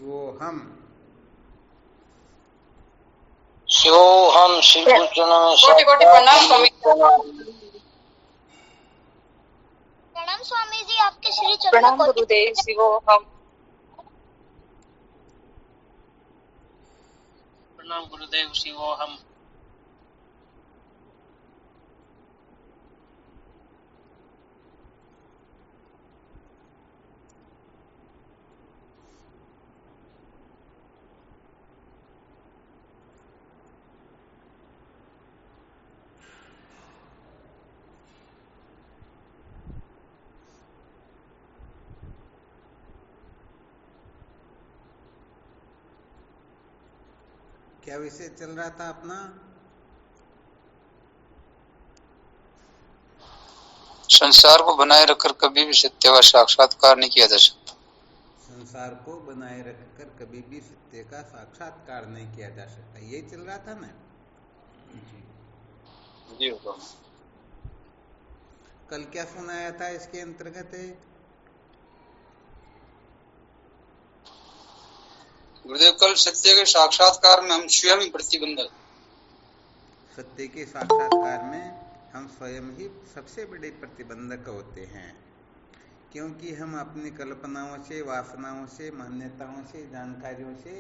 शिवोहम। शिवोहम श्री गुरु चरणों में कोटि कोटि प्रणाम स्वामी। प्रणाम स्वामी जी, आपके श्री चरणों प्रणाम में गुरुदेव। शिवोहम। प्रणाम गुरुदेव। शिवोहम। क्या विषय चल रहा था अपना? संसार को बनाए रखकर कभी भी सत्य का साक्षात्कार नहीं किया जा सकता। संसार को बनाए रखकर कभी भी सत्य का साक्षात्कार नहीं किया जा सकता, यही चल रहा था ना जी कल क्या सुनाया था इसके अंतर्गत? गुरुदेव, कल सत्य के साक्षात्कार में हम स्वयं ही प्रतिबंधक। सत्य के साक्षात्कार में हम स्वयं ही सबसे बड़े प्रतिबंधक होते हैं, क्योंकि हम अपनी कल्पनाओं से, वासनाओं से, मान्यताओं से, जानकारियों से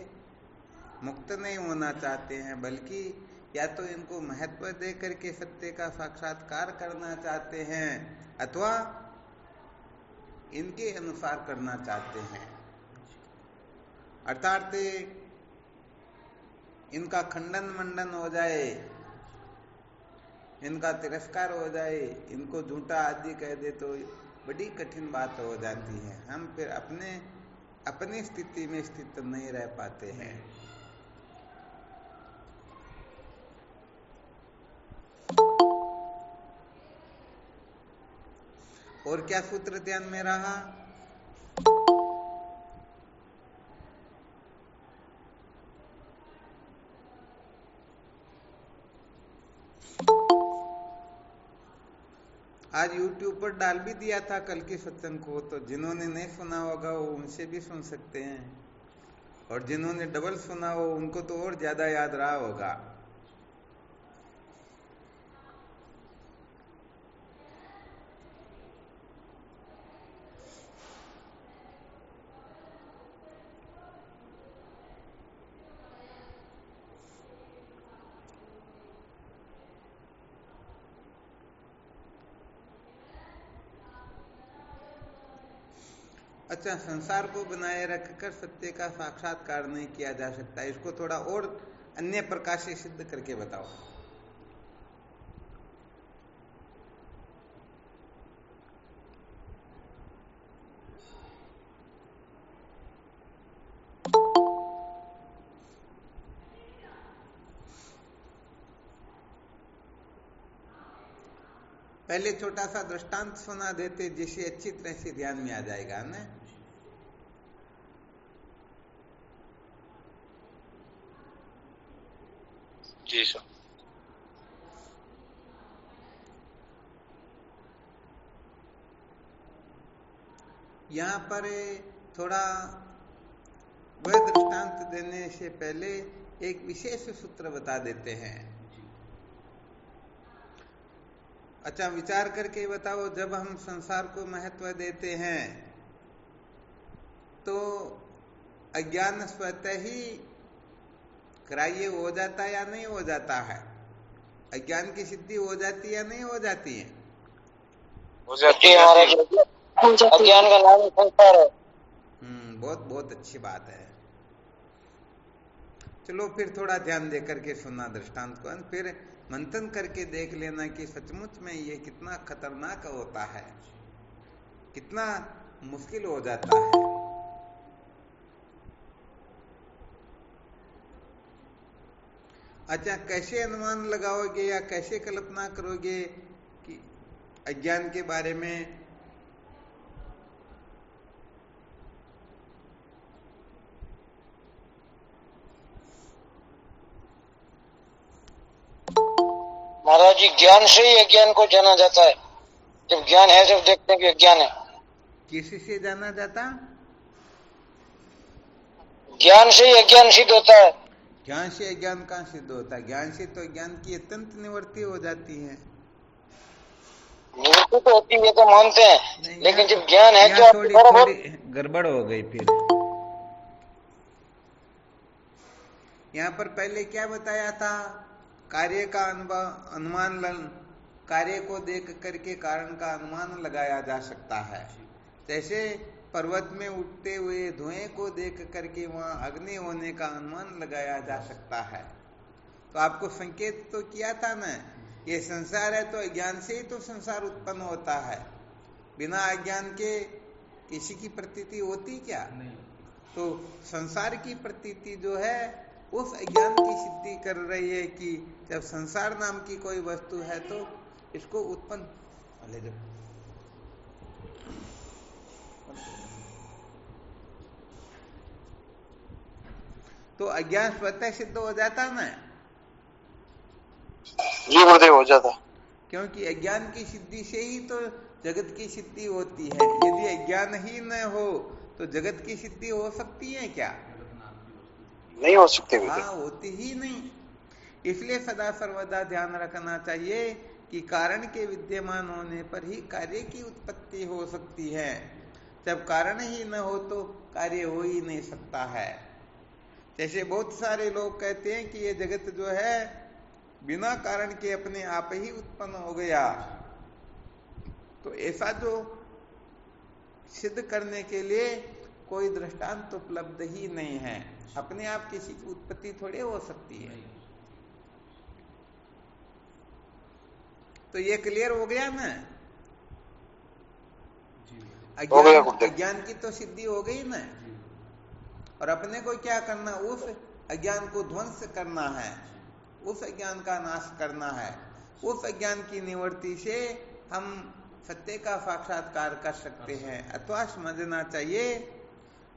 मुक्त नहीं होना चाहते हैं, बल्कि या तो इनको महत्व दे करके सत्य का साक्षात्कार करना चाहते हैं अथवा इनके अनुसार करना चाहते हैं। अर्थात इनका खंडन मंडन हो जाए, इनका तिरस्कार हो जाए, इनको झूठा आदि कह दे तो बड़ी कठिन बात हो जाती है। हम फिर अपनी स्थिति में स्थित नहीं रह पाते हैं। और क्या सूत्र ध्यान में रहा? आज YouTube पर डाल भी दिया था कल के सत्संग को, तो जिन्होंने नहीं सुना होगा वो उनसे भी सुन सकते हैं, और जिन्होंने डबल सुना हो उनको तो और ज्यादा याद रहा होगा। अच्छा, संसार को बनाए रखकर सत्य का साक्षात्कार नहीं किया जा सकता, इसको थोड़ा और अन्य प्रकार से सिद्ध करके बताओ। पहले छोटा सा दृष्टांत सुना देते जिससे अच्छी तरह से ध्यान में आ जाएगा ना। जी सर। यहाँ पर थोड़ा वह दृष्टांत देने से पहले एक विशेष सूत्र बता देते हैं। अच्छा, विचार करके बताओ, जब हम संसार को महत्व देते हैं तो अज्ञान स्वतः ही ग्राह्य हो जाता है या नहीं हो जाता है? अज्ञान की सिद्धि हो जाती है या नहीं हो जाती है? हो जाती है। अज्ञान का नाम संसार है। बहुत बहुत अच्छी बात है। चलो फिर थोड़ा ध्यान दे करके सुनना दृष्टांत को, फिर मंथन करके देख लेना कि सचमुच में ये कितना खतरनाक होता है, कितना मुश्किल हो जाता है। अच्छा, कैसे अनुमान लगाओगे या कैसे कल्पना करोगे कि अज्ञान के बारे में? महाराज जी, ज्ञान से ही अज्ञान को जाना जाता है। जब ज्ञान है जब देखते हैं कि अज्ञान है। किसी से जाना जाता? ज्ञान से ही अज्ञान सिद्ध होता है। ज्ञान से अज्ञान कहाँ सिद्ध होता है? ज्ञान से तो ज्ञान की अत्यंत निवृत्ति हो जाती है। निवृत्ति तो होती है, ये तो मानते हैं, नहीं, लेकिन जब ज्ञान है तो थोड़ी थोड़ा थोड़ी बहुत गड़बड़ हो गई। फिर यहाँ पर पहले क्या बताया था? कार्य का अनुमान, कार्य को देख करके कारण का अनुमान लगाया जा सकता है। जैसे पर्वत में उठते हुए धुएं को देख करके वहां अग्नि होने का अनुमान लगाया जा सकता है। तो आपको संकेत तो किया था ना, ये संसार है तो अज्ञान से ही तो संसार उत्पन्न होता है। बिना अज्ञान के किसी की प्रतीति होती क्या? नहीं। तो संसार की प्रतीति जो है उस अज्ञान की सिद्धि कर रही है कि जब संसार नाम की कोई वस्तु है तो इसको उत्पन्न ले जाओ। तो अज्ञान स्वतः सिद्ध हो जाता ना? जी गुरुदेव हो जाता, क्योंकि अज्ञान की सिद्धि से ही तो जगत की सिद्धि होती है। यदि अज्ञान ही न हो तो जगत की सिद्धि हो सकती है क्या? नहीं हो सकती। हाँ, होती ही नहीं। इसलिए सदा सर्वदा ध्यान रखना चाहिए कि कारण के विद्यमान होने पर ही कार्य की उत्पत्ति हो सकती है। जब कारण ही न हो तो कार्य हो ही नहीं सकता है। जैसे बहुत सारे लोग कहते हैं कि ये जगत जो है बिना कारण के अपने आप ही उत्पन्न हो गया। तो ऐसा जो सिद्ध करने के लिए कोई दृष्टांत उपलब्ध ही नहीं है। अपने आप किसी की उत्पत्ति थोड़ी हो सकती है। तो ये क्लियर हो गया ना? अज्ञान की तो सिद्धि हो गई ना। और अपने को क्या करना? उस अज्ञान को ध्वंस करना है, उस अज्ञान का नाश करना है। उस अज्ञान की निवृत्ति से हम सत्य का साक्षात्कार कर सकते हैं। अथवा समझना चाहिए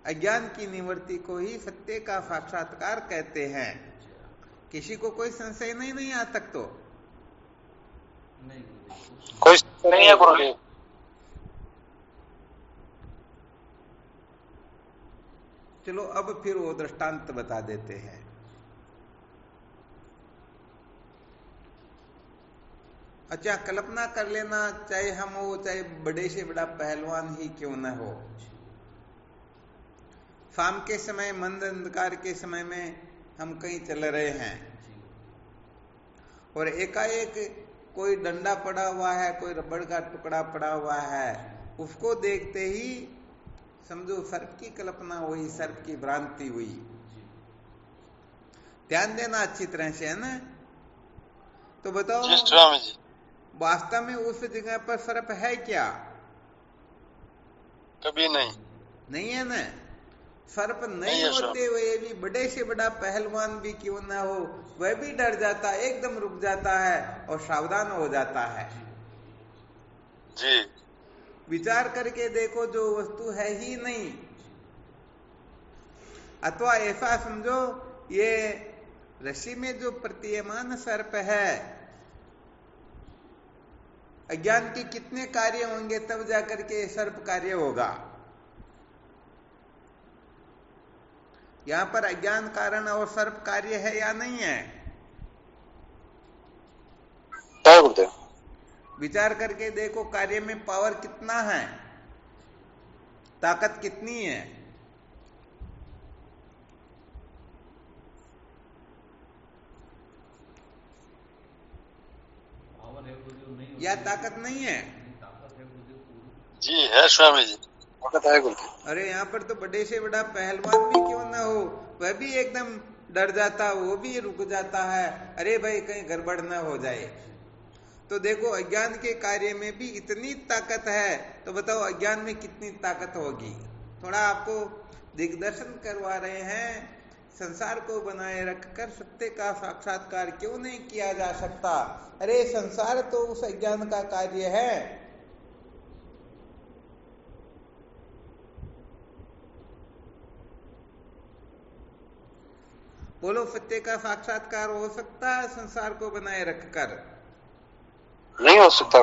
अज्ञान की निवृत्ति को ही सत्य का साक्षात्कार कहते हैं। किसी को कोई संशय नहीं आज तक? तो कोई नहीं है गुरुदेव। चलो अब फिर वो दृष्टांत बता देते हैं। अच्छा, कल्पना कर लेना, चाहे हम हो चाहे बड़े से बड़ा पहलवान ही क्यों न हो, शाम के समय मंद अंधकार के समय में हम कहीं चल रहे हैं और एकाएक कोई डंडा पड़ा हुआ है, कोई रबड़ का टुकड़ा पड़ा हुआ है, उसको देखते ही समझो सर्प की कल्पना हुई, सर्प की भ्रांति हुई। ध्यान देना अच्छी तरह से, है ना? तो बताओ वास्तव में उस जगह पर सर्प है क्या? कभी नहीं है ना? सर्प नहीं होते हुए भी बड़े से बड़ा पहलवान भी क्यों ना हो, वह भी डर जाता है, एकदम रुक जाता है और सावधान हो जाता है जी। विचार करके देखो, जो वस्तु है ही नहीं। अथवा ऐसा समझो ये रस्सी में जो प्रतीयमान सर्प है, अज्ञान के कितने कार्य होंगे तब जाकर के सर्प कार्य होगा। यहां पर अज्ञान कारण और सर्प कार्य है या नहीं है? विचार करके देखो, कार्य में पावर कितना है, ताकत कितनी है? या ताकत नहीं है? जी है स्वामी जी, ताकत है गुरुदेव। अरे यहाँ पर तो बड़े से बड़ा पहलवान भी क्यों ना हो, वह भी एकदम डर जाता, वो भी रुक जाता है, अरे भाई कहीं गड़बड़ ना हो जाए। तो देखो अज्ञान के कार्य में भी इतनी ताकत है, तो बताओ अज्ञान में कितनी ताकत होगी। थोड़ा आपको दिग्दर्शन करवा रहे हैं। संसार को बनाए रखकर सत्य का साक्षात्कार क्यों नहीं किया जा सकता? अरे संसार तो उस अज्ञान का कार्य है। बोलो, सत्य का साक्षात्कार हो सकता है संसार को बनाए रखकर? नहीं हो सकता।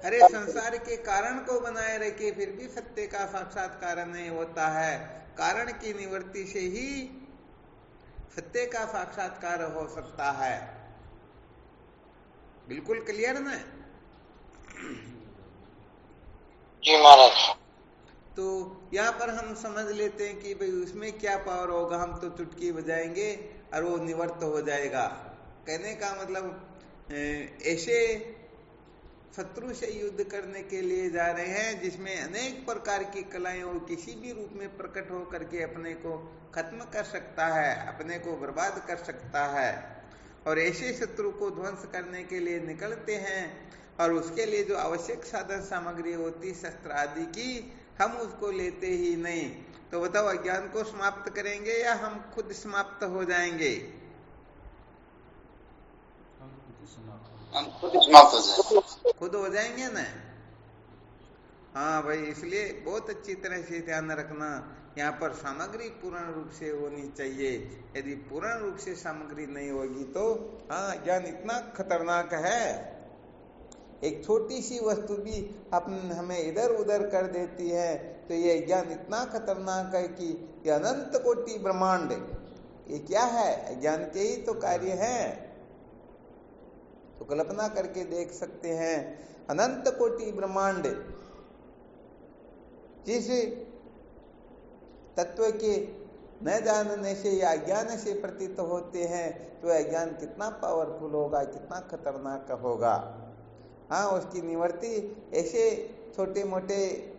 अरे संसार के कारण को बनाए रखे फिर भी सत्य का साक्षात्कार नहीं होता है। कारण की निवृत्ति से ही सत्य का साक्षात्कार हो सकता है। बिल्कुल क्लियर ना? जी महाराज। तो यहाँ पर हम समझ लेते हैं कि भाई उसमें क्या पावर होगा, हम तो चुटकी बजाएंगे और वो निवृत्त हो जाएगा। कहने का मतलब ऐसे शत्रु से युद्ध करने के लिए जा रहे हैं जिसमें अनेक प्रकार की कलाएं वो किसी भी रूप में प्रकट हो करके अपने को खत्म कर सकता है, अपने को बर्बाद कर सकता है। और ऐसे शत्रु को ध्वंस करने के लिए निकलते हैं और उसके लिए जो आवश्यक साधन सामग्री होती शस्त्र आदि की, हम उसको लेते ही नहीं। तो बताओ अज्ञान को समाप्त करेंगे या हम खुद समाप्त हो जाएंगे? हम खुद समाप्त हो जाएंगे। खुद हो जाएंगे ना? हाँ भाई, इसलिए बहुत अच्छी तरह से ध्यान रखना, यहाँ पर सामग्री पूर्ण रूप से होनी चाहिए। यदि पूर्ण रूप से सामग्री नहीं होगी तो हाँ, ज्ञान इतना खतरनाक है, एक छोटी सी वस्तु भी हमें इधर उधर कर देती है। तो ये ज्ञान इतना खतरनाक है कि ये अनंत कोटि ब्रह्मांड, ये क्या है? ज्ञान के ही तो कार्य है। तो कल्पना करके देख सकते हैं, अनंत कोटि ब्रह्मांड जिस तत्व के न जानने से या अज्ञान से प्रतीत होते हैं, तो अज्ञान कितना पावरफुल होगा, कितना खतरनाक होगा। हाँ, उसकी निवृत्ति ऐसे छोटे मोटे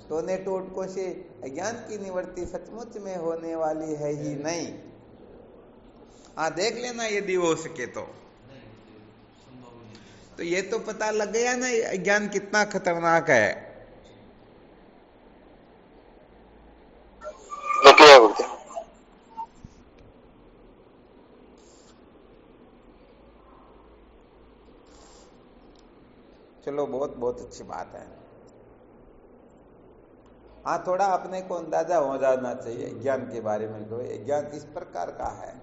टोने टोटकों से अज्ञान की निवृत्ति सचमुच में होने वाली है ही नहीं। हाँ, देख लेना यदि हो सके तो ये तो पता लग गया ना अज्ञान कितना खतरनाक है। चलो, बहुत बहुत अच्छी बात है। हाँ, थोड़ा अपने को अंदाजा हो जाना चाहिए ज्ञान के बारे में, तो ज्ञान इस प्रकार का है।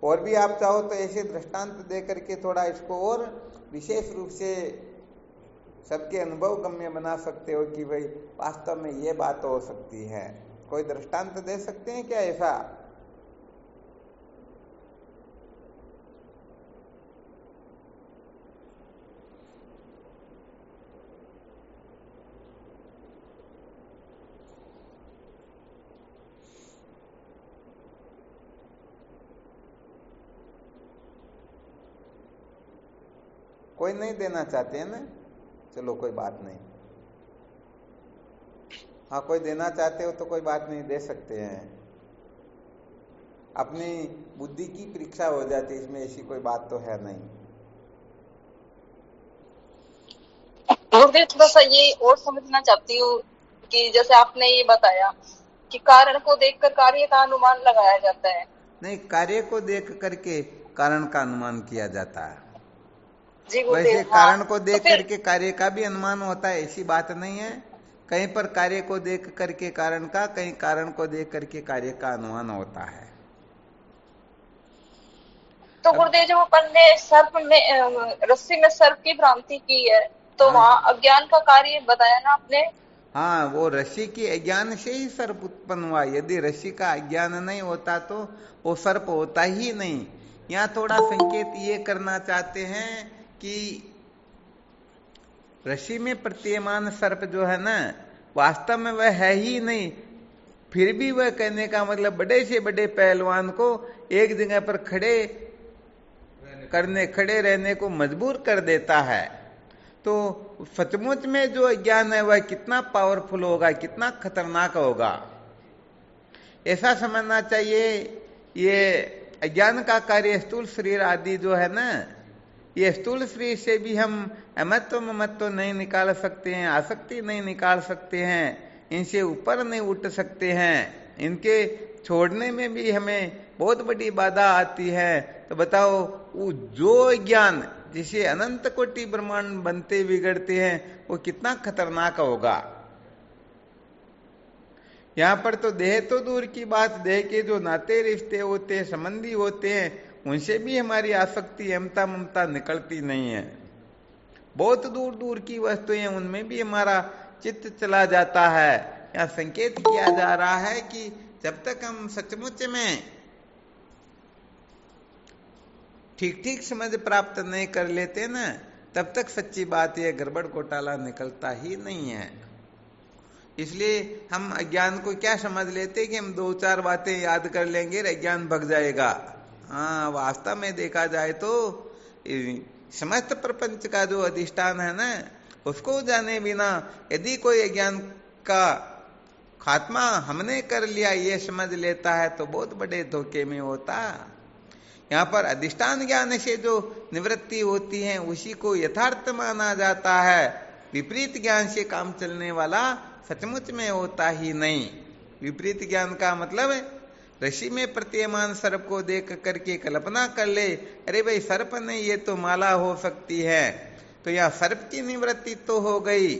और भी आप चाहो तो ऐसे दृष्टांत दे करके थोड़ा इसको और विशेष रूप से सबके अनुभव गम्य बना सकते हो कि भाई वास्तव में ये बात हो सकती है। कोई दृष्टांत दे सकते हैं क्या ऐसा? कोई नहीं देना चाहते हैं ना? चलो कोई बात नहीं। हाँ, कोई देना चाहते हो तो कोई बात नहीं, दे सकते हैं। अपनी बुद्धि की परीक्षा हो जाती है, इसमें ऐसी कोई बात तो है नहीं। गुरुदेव, थोड़ा सा ये और समझना चाहती हूँ कि जैसे आपने ये बताया कि कारण को देखकर कार्य का अनुमान लगाया जाता है। नहीं, कार्य को देख करके कारण का अनुमान किया जाता है। वैसे कारण को देख करके कार्य का भी अनुमान होता है, ऐसी बात नहीं है। कहीं पर कार्य को देख करके कारण का, कहीं कारण को देख करके कार्य का अनुमान होता है। तो गुरुदेव, जब अपन ने सर्प में रस्सी में सर्प की भ्रांति की है तो वहाँ अज्ञान का कार्य बताया ना आपने? हाँ, वो रस्सी की अज्ञान से ही सर्प उत्पन्न हुआ। यदि रस्सी का अज्ञान नहीं होता तो वो सर्प होता ही नहीं। यहाँ थोड़ा संकेत ये करना चाहते हैं कि रस्सी में प्रतीयमान सर्प जो है ना, वास्तव में वह है ही नहीं। फिर भी वह कहने का मतलब बड़े से बड़े पहलवान को एक जगह पर खड़े रहने को मजबूर कर देता है। तो सचमुच में जो अज्ञान है वह कितना पावरफुल होगा, कितना खतरनाक होगा, ऐसा समझना चाहिए। ये अज्ञान का कार्य स्थूल शरीर आदि जो है ना, ये स्थूल शरीर से भी हम अमत्व ममत्व नहीं निकाल सकते हैं, आसक्ति नहीं निकाल सकते हैं, इनसे ऊपर नहीं उठ सकते हैं। इनके छोड़ने में भी हमें बहुत बड़ी बाधा आती है। तो बताओ, वो जो ज्ञान जिसे अनंत कोटि ब्रह्मांड बनते बिगड़ते हैं, वो कितना खतरनाक होगा। यहाँ पर तो देह तो दूर की बात, देह के जो नाते रिश्ते होते हैं, संबंधी होते हैं, उनसे भी हमारी आसक्ति अमता ममता निकलती नहीं है। बहुत दूर दूर की वस्तुएं, उनमें भी हमारा चित्त चला जाता है। यहाँ संकेत किया जा रहा है कि जब तक हम सचमुच में ठीक ठीक समझ प्राप्त नहीं कर लेते ना, तब तक सच्ची बात यह गड़बड़ घोटाला निकलता ही नहीं है। इसलिए हम अज्ञान को क्या समझ लेते कि हम 2-4 बातें याद कर लेंगे और अज्ञान भग जाएगा। हाँ, वास्तव में देखा जाए तो समस्त प्रपंच का जो अधिष्ठान है ना, उसको जाने बिना यदि कोई अज्ञान का खात्मा हमने कर लिया ये समझ लेता है तो बहुत बड़े धोखे में होता। यहाँ पर अधिष्ठान ज्ञान से जो निवृत्ति होती है उसी को यथार्थ माना जाता है। विपरीत ज्ञान से काम चलने वाला सचमुच में होता ही नहीं। विपरीत ज्ञान का मतलब रस्सी में प्रतीयमान सर्प को देख करके कल्पना कर ले, अरे भाई सर्प नहीं, ये तो माला हो सकती है, तो यहाँ सर्प की निवृत्ति तो हो गई,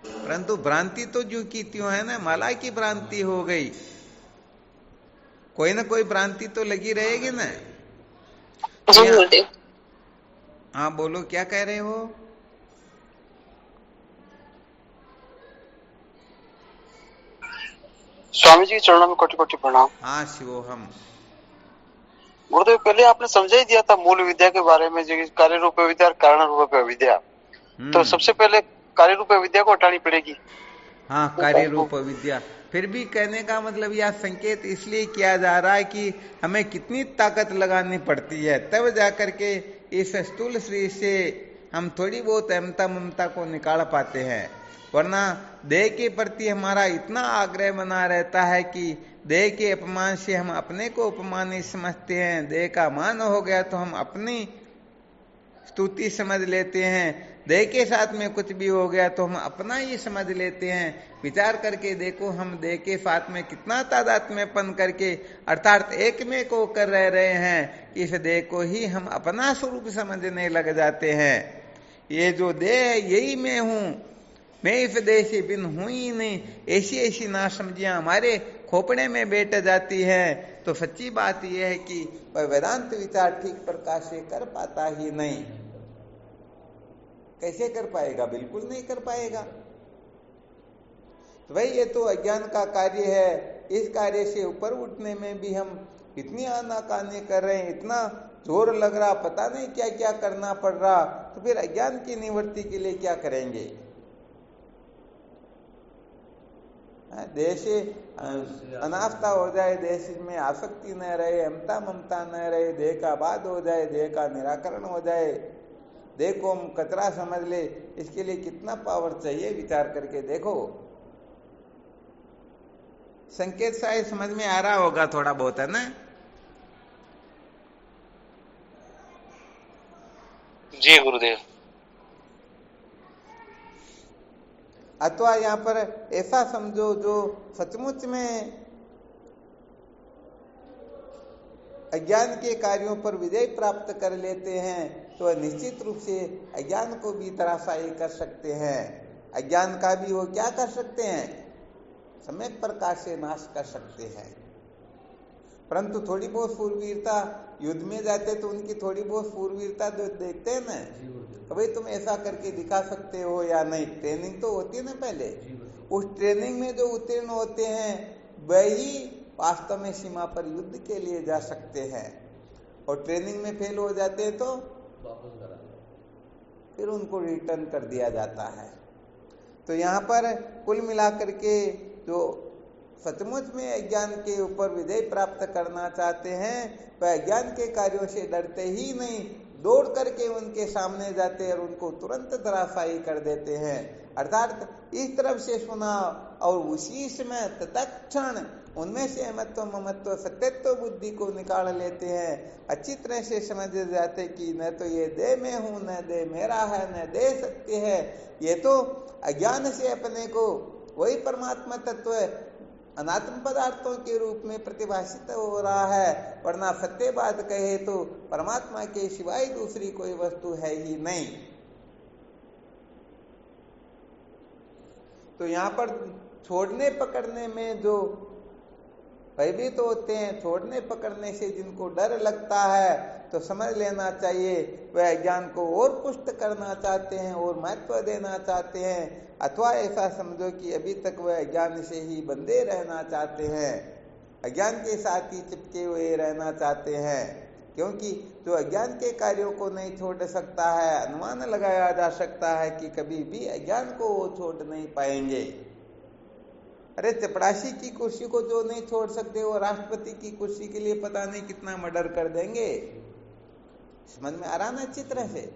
परंतु भ्रांति तो जो की त्यों है ना, माला की भ्रांति हो गई। कोई ना कोई भ्रांति तो लगी रहेगी ना। हाँ बोलो, क्या कह रहे हो? स्वामी जी के चरणों में कोटि कोटि प्रणाम। हाँ शिवोहम। गुरुदेव, पहले आपने समझा ही दिया था मूल विद्या के बारे में, जो कार्य रूप विद्या और कारण रूप विद्या। तो सबसे पहले कार्य रूप विद्या को हटानी पड़ेगी। हाँ, कार्य रूप विद्या। फिर भी कहने का मतलब यह संकेत इसलिए किया जा रहा है कि हमें कितनी ताकत लगानी पड़ती है, तब जाकर के इस स्थूल शरीर से हम थोड़ी बहुत अहमता ममता को निकाल पाते हैं। वरना देह के प्रति हमारा इतना आग्रह बना रहता है कि देह के अपमान से हम अपने को अपमानित समझते हैं। देह का मान हो गया तो हम अपनी स्तुति समझ लेते हैं। देह के साथ में कुछ भी हो गया तो हम अपना ही समझ लेते हैं। विचार करके देखो, हम देह के साथ में कितना तादात्म्यपन करके अर्थात एक में को कर रहे हैं। इस देह को ही हम अपना स्वरूप समझने लग जाते हैं। ये जो देह है यही मैं हूं, मैं इस देह से बिन हूं ही नहीं, ऐसी ऐसी नासमझियां हमारे खोपड़े में बैठ जाती है। तो सच्ची बात यह है कि वह वेदांत विचार ठीक प्रकार से कर पाता ही नहीं। कैसे कर पाएगा? बिल्कुल नहीं कर पाएगा। तो भाई ये तो अज्ञान का कार्य है। इस कार्य से ऊपर उठने में भी हम इतनी आनाकानी कर रहे हैं, इतना जोर लग रहा, पता नहीं क्या क्या करना पड़ रहा, तो फिर अज्ञान की निवृत्ति के लिए क्या करेंगे? देश अनास्था हो जाए, देश में आसक्ति न रहे, अमता ममता न रहे, देह का बाध हो जाए, देह का निराकरण हो जाए, देह को हम कचरा समझ ले, इसके लिए कितना पावर चाहिए? विचार करके देखो। संकेत शायद समझ में आ रहा होगा थोड़ा बहुत, है ना? जी गुरुदेव। अथवा यहाँ पर ऐसा समझो, जो सचमुच में अज्ञान के कार्यों पर विजय प्राप्त कर लेते हैं तो निश्चित रूप से अज्ञान को भी तराशायी कर सकते हैं। अज्ञान का भी वो क्या कर सकते हैं? सम्यक प्रकार से नाश कर सकते हैं। परंतु थोड़ी बहुत फूरवीरता, युद्ध में जाते तो उनकी थोड़ी बहुत फूरवीरता जो देखते हैं ना, तो भाई तुम ऐसा करके दिखा सकते हो या नहीं। ट्रेनिंग तो होती है ना पहले। उस ट्रेनिंग में जो उत्तीर्ण होते हैं वही वास्तव में सीमा पर युद्ध के लिए जा सकते हैं, और ट्रेनिंग में फेल हो जाते हैं तो फिर उनको रिटर्न कर दिया जाता है। तो यहाँ पर कुल मिलाकर के जो सचमुच में अज्ञान के ऊपर विजय प्राप्त करना चाहते हैं वह अज्ञान के कार्यों से डरते ही नहीं, दौड़ करके उनके सामने जाते और उनको तुरंत धराशायी कर देते हैं। अर्थात इस तरफ से सुना और उसी समय तत्क्षण उनमें से अमत्व ममत्व सत्यत्व बुद्धि को निकाल लेते हैं। अच्छी तरह से समझ जाते कि न तो ये देह में हूं, न देह मेरा है, न देह सत्य है। ये तो अज्ञान से अपने को वही परमात्मा तत्व अनात्म पदार्थों के रूप में प्रतिभाषित हो रहा है। वरना सत्य बात कहे तो परमात्मा के सिवाय दूसरी कोई वस्तु है ही नहीं। तो यहाँ पर छोड़ने पकड़ने में जो भयभीत होते हैं, छोड़ने पकड़ने से जिनको डर लगता है, तो समझ लेना चाहिए वह ज्ञान को और पुष्ट करना चाहते हैं और महत्व देना चाहते हैं, अथवा ऐसा समझो कि अभी तक वह अज्ञान से ही बंधे रहना चाहते हैं, अज्ञान के साथ ही चिपके हुए रहना चाहते हैं। क्योंकि जो अज्ञान के कार्यों को नहीं छोड़ सकता है, अनुमान लगाया जा सकता है कि कभी भी अज्ञान को वो छोड़ नहीं पाएंगे। अरे चपरासी की कुर्सी को जो नहीं छोड़ सकते, वो राष्ट्रपति की कुर्सी के लिए पता नहीं कितना मर्डर कर देंगे। समझ में आ रहा ना अच्छी तरह से?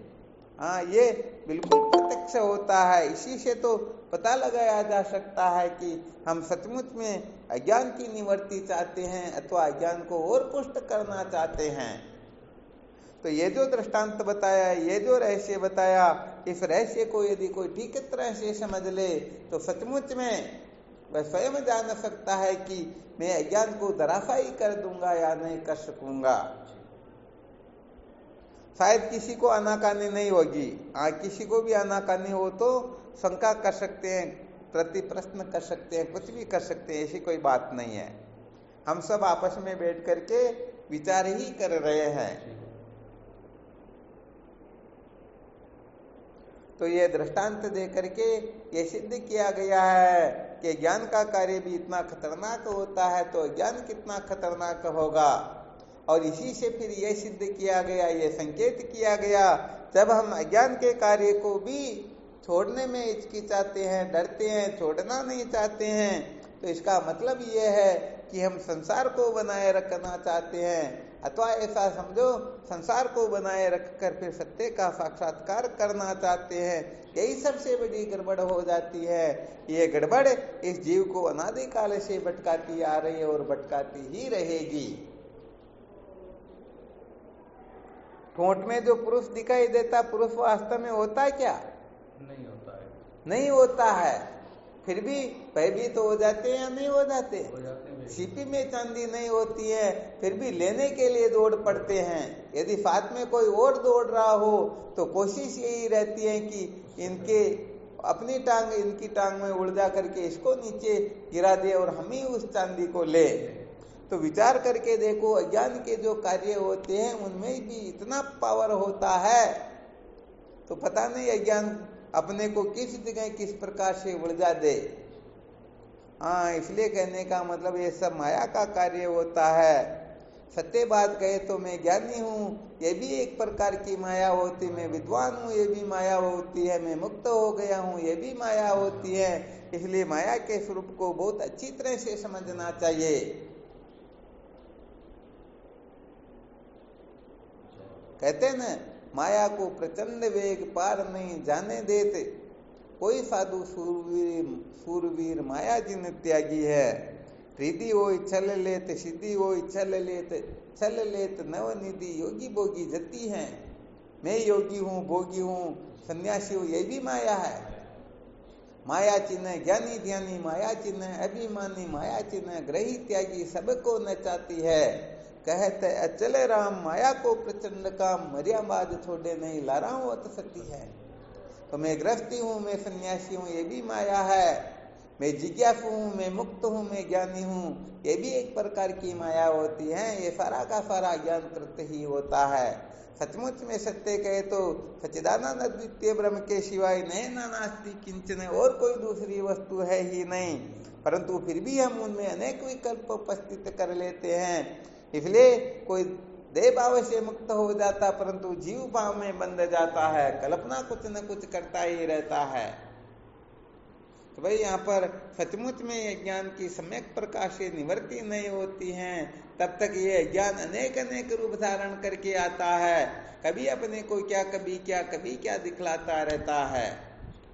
हाँ, ये बिल्कुल प्रत्यक्ष होता है। इसी से तो पता लगाया जा सकता है कि हम सचमुच में अज्ञान की निवृत्ति चाहते हैं अथवा अज्ञान को और पुष्ट करना चाहते हैं। तो ये जो दृष्टांत बताया, ये जो रहस्य बताया, इस रहस्य को यदि कोई ठीक तरह से समझ ले तो सचमुच में वह स्वयं जान सकता है कि मैं अज्ञान को धराशायी कर दूंगा या नहीं कर सकूंगा। शायद किसी को आनाकानी नहीं होगी, किसी को भी आनाकानी हो तो शंका कर सकते हैं, प्रति प्रश्न कर सकते हैं, कुछ भी कर सकते हैं, ऐसी कोई बात नहीं है। हम सब आपस में बैठ करके विचार ही कर रहे हैं। तो ये दृष्टांत दे करके ये सिद्ध किया गया है कि ज्ञान का कार्य भी इतना खतरनाक होता है तो अज्ञान कितना खतरनाक होगा। और इसी से फिर ये सिद्ध किया गया, ये संकेत किया गया, जब हम अज्ञान के कार्य को भी छोड़ने में हिचकिचाते हैं, डरते हैं, छोड़ना नहीं चाहते हैं, तो इसका मतलब ये है कि हम संसार को बनाए रखना चाहते हैं, अथवा ऐसा समझो संसार को बनाए रखकर फिर सत्य का साक्षात्कार करना चाहते हैं। यही सबसे बड़ी गड़बड़ हो जाती है। ये गड़बड़ इस जीव को अनादिकाल से भटकाती आ रही है और भटकाती ही रहेगी। ठोंठ में जो पुरुष दिखाई देता, पुरुष वास्तव में होता है क्या? नहीं होता है। नहीं होता है। फिर भी भयभीत हो जाते हैं या नहीं हो जाते? सीपी में चांदी नहीं होती है, फिर भी लेने के लिए दौड़ पड़ते हैं। यदि साथ में कोई और दौड़ रहा हो तो कोशिश यही रहती है कि इनके अपनी टांग इनकी टांग में उलझा करके इसको नीचे गिरा दे और हम ही उस चांदी को ले। तो विचार करके देखो, अज्ञान के जो कार्य होते हैं उनमें भी इतना पावर होता है, तो पता नहीं अज्ञान अपने को किस जगह किस प्रकार से उलझा दे। हाँ, इसलिए कहने का मतलब ये सब माया का कार्य होता है। सत्य बात कहे तो मैं ज्ञानी हूँ, ये भी एक प्रकार की माया होती, मैं विद्वान हूँ, ये भी माया होती है, मैं मुक्त हो गया हूँ, ये भी माया होती है। इसलिए माया के स्वरूप को बहुत अच्छी तरह से समझना चाहिए। कहते हैं ना, माया को प्रचंड वेग पार नहीं जाने देते, कोई साधु सूरवीर माया जिन त्यागी है। रिधि होई छल लेत, सिद्धि होई छल लेत नवनिधि, योगी भोगी जति है। मैं योगी हूँ, भोगी हूँ, सन्यासी हूँ, ये भी माया है। माया चिन्ह ज्ञानी ध्यानी, माया चिन्ह अभिमानी, माया चिन्ह ग्रही त्यागी, सबको नचाती है। कहते अचल राम, माया को प्रचंड काम, मर्याबाद छोड़े नहीं, लाराओं अत सती है। तो मैं गृहस्थी हूँ, मैं सन्यासी हूँ, ये भी माया है। मैं जिज्ञासु हूँ, मैं मुक्त हूँ, मैं ज्ञानी हूँ, ये भी एक प्रकार की माया होती है। ये सारा का सारा ज्ञान कृत्य ही होता है। सचमुच में सत्य कहे तो सच्चिदानंद अद्वितीय ब्रह्म के सिवाय नैना नास्ति किंचन, और कोई दूसरी वस्तु है ही नहीं। परंतु फिर भी हम उनमें अनेक विकल्प उपस्थित कर लेते हैं। इसलिए कोई देह भाव से मुक्त हो जाता, परंतु जीव भाव में बंध जाता है, कल्पना कुछ न कुछ करता ही रहता है। तो भाई यहाँ पर सचमुच में ज्ञान की सम्यक प्रकार से निवृत्ति नहीं होती है, तब तक ये ज्ञान अनेक अनेक रूप धारण करके आता है। कभी अपने को क्या, कभी क्या, कभी क्या दिखलाता रहता है।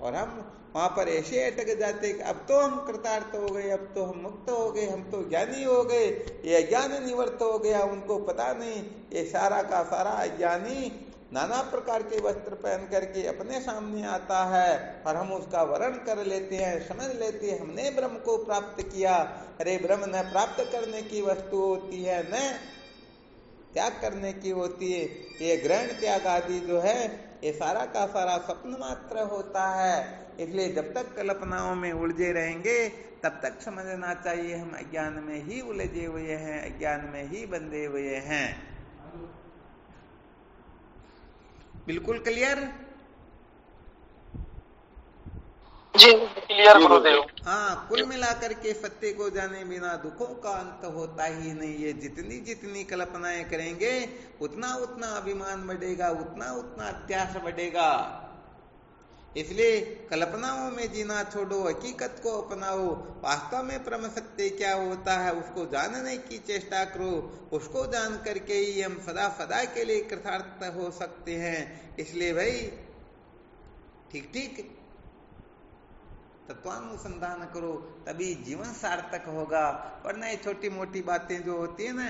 और हम वहां पर ऐसे अटक जाते कि अब तो हम कृतार्थ हो गए, अब तो हम मुक्त हो गए, हम तो ज्ञानी हो गए। ये अज्ञान निवृत्त हो गया, उनको पता नहीं ये सारा का सारा अज्ञानी नाना प्रकार के वस्त्र पहन करके अपने सामने आता है और हम उसका वर्ण कर लेते हैं, समझ लेते हैं हमने ब्रह्म को प्राप्त किया। अरे ब्रह्म न प्राप्त करने की वस्तु होती है, न त्याग करने की होती है। ये ग्रहण त्याग आदि जो है ये सारा का सारा स्वप्न मात्र होता है। इसलिए जब तक कल्पनाओं में उलझे रहेंगे तब तक समझना चाहिए हम अज्ञान में ही उलझे हुए हैं, अज्ञान में ही बंधे हुए हैं। बिल्कुल क्लियर? जी क्लियर गुरुदेव। हाँ, कुल मिलाकर के सत्य को जाने बिना दुखों का अंत होता ही नहीं है। जितनी जितनी कल्पनाएं करेंगे उतना उतना अभिमान बढ़ेगा, उतना उतना अत्यास बढ़ेगा। इसलिए कल्पनाओं में जीना छोड़ो, हकीकत को अपनाओ। वास्तव में परम सत्य क्या होता है उसको जानने की चेष्टा करो। उसको जान करके ही हम सदा सदा के लिए कृतार्थ हो सकते हैं। इसलिए भाई ठीक ठीक तत्वानुसंधान करो, तभी जीवन सार्थक होगा। वरना ये छोटी मोटी बातें जो होती है ना,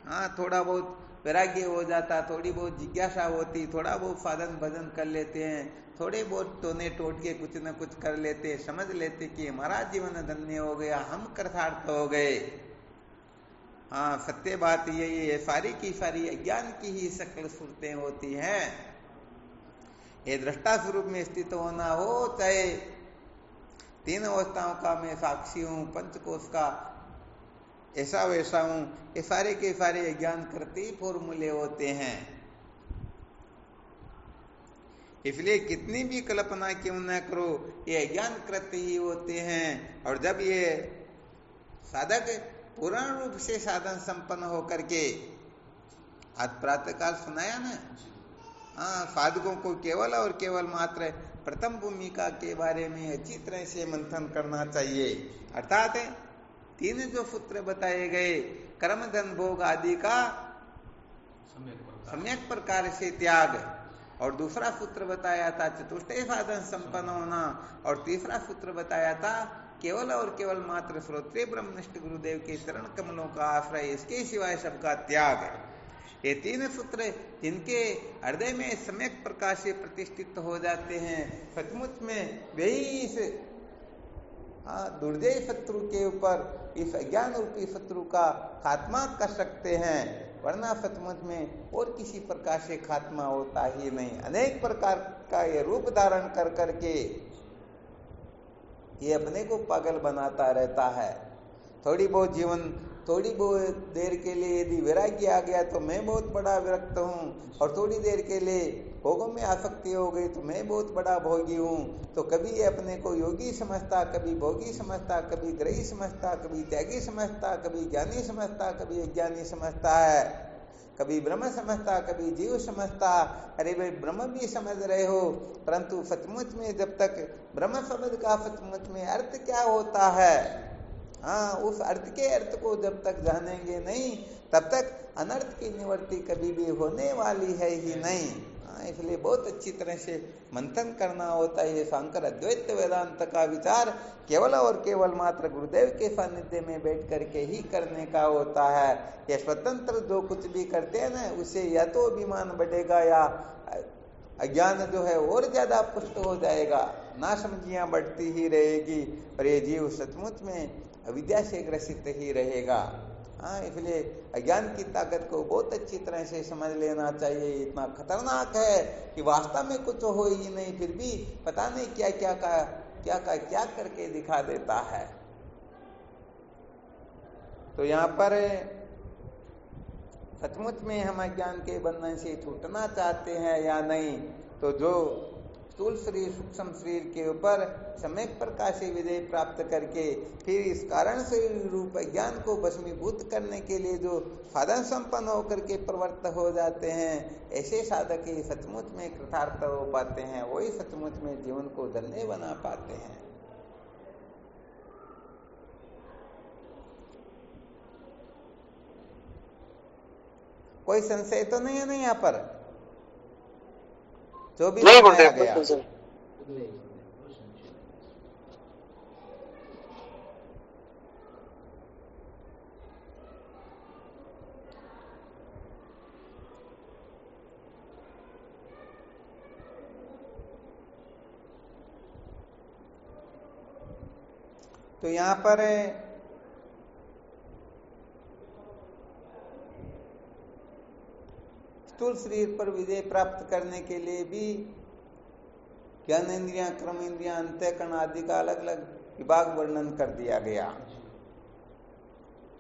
हाँ थोड़ा बहुत वैराग्य हो जाता, थोड़ी बहुत जिज्ञासा होती, थोड़ा बहुत साधन भजन कर लेते हैं, थोड़े बहुत टोने टोटके कुछ न कुछ कर लेते, समझ लेते कि हमारा जीवन धन्य हो गया, हम कृतार्थ हो गए। हाँ सत्य बात यही है, सारी की सारी अज्ञान की ही सकल सूरतें होती हैं। ये दृष्टा स्वरूप में स्थित होना हो, चाहे तीन अवस्थाओं का मैं साक्षी हूं, पंचकोश का ऐसा वैसा हूं, ये सारे के सारे अज्ञान करते फॉर्मूले होते हैं। इसलिए कितनी भी कल्पना क्यों न करो, ये अज्ञान कृत्य ही होते हैं। और जब ये साधक पूर्ण रूप से साधन संपन्न होकर के, आज प्रातःकाल सुनाया ना, हाँ साधकों को केवल और केवल मात्र प्रथम भूमिका के बारे में अच्छी तरह से मंथन करना चाहिए। अर्थात तीन जो सूत्र बताए गए, कर्म धन भोग आदि का सम्यक प्रकार से त्याग, और दूसरा सूत्र बताया था चतुष्टय साधन संपन्न होना, और तीसरा सूत्र बताया था केवल और केवल मात्र श्रोत्रिय ब्रह्मनिष्ठ गुरुदेव के चरण कमलों का आश्रय, इसके सिवाय सबका त्याग। ये तीन सूत्र जिनके हृदय में सम्यक प्रकार से प्रतिष्ठित हो जाते हैं, सचमुच में वही इस दुर्जय शत्रु के ऊपर, इस अज्ञान रूपी शत्रु का खात्मा कर सकते हैं। वरना सचमुच में और किसी प्रकार से खात्मा होता ही नहीं। अनेक प्रकार का ये रूप धारण कर करके ये अपने को पागल बनाता रहता है। थोड़ी बहुत देर के लिए यदि वैराग्य आ गया तो मैं बहुत बड़ा विरक्त हूँ, और थोड़ी देर के लिए भोगों में आसक्ति हो गई तो मैं बहुत बड़ा भोगी हूँ। तो कभी ये अपने को योगी समझता, कभी भोगी समझता, कभी ग्रही समझता, कभी त्यागी समझता, कभी ज्ञानी समझता, कभी अज्ञानी समझता है, कभी ब्रह्म समझता, कभी जीव समझता। अरे भाई ब्रह्म भी समझ रहे हो, परंतु सचमुच में जब तक ब्रह्म शब्द का सचमुच में अर्थ क्या होता है, हाँ उस अर्थ के अर्थ को जब तक जानेंगे नहीं तब तक अनर्थ की निवृत्ति कभी भी होने वाली है ही नहीं। हाँ इसलिए बहुत अच्छी तरह से मंथन करना होता है। ये शंकर अद्वैत वेदांत का विचार केवल और केवल मात्र गुरुदेव के सानिध्य में बैठ करके ही करने का होता है। ये स्वतंत्र जो कुछ भी करते हैं ना, उससे या तो अभिमान बढ़ेगा या अज्ञान जो है और ज्यादा पुष्ट हो जाएगा, नासमझियां बढ़ती ही रहेगी, और ये जीव सचमुच में अविद्या से ग्रसित ही रहेगा। हाँ इसलिए अज्ञान की ताकत को बहुत अच्छी तरह से समझ लेना चाहिए। इतना खतरनाक है कि वास्तव में कुछ हो ही नहीं, फिर भी पता नहीं क्या करके दिखा देता है। तो यहाँ पर सचमुच में हम अज्ञान के बंधन से छूटना चाहते हैं या नहीं, तो जो स्थूल शरीर सूक्ष्म शरीर के ऊपर सम्यक प्रकार से विजय प्राप्त करके फिर इस कारण शरीर रूप ज्ञान को भस्मीभूत करने के लिए जो साधन संपन्न होकर के प्रवृत्त हो जाते हैं, ऐसे साधक ही सचमुच में कृतार्थ हो पाते हैं, वही सचमुच में जीवन को धन्य बना पाते हैं। कोई संशय तो नहीं है ना यहाँ पर? जो भी नहीं बताया गुरुदेव गया, तो यहाँ पर स्थूल शरीर पर विजय प्राप्त करने के लिए भी ज्ञान इंद्रियां, कर्म इंद्रियां, अंतःकरण आदि का अलग अलग विभाग वर्णन कर दिया गया।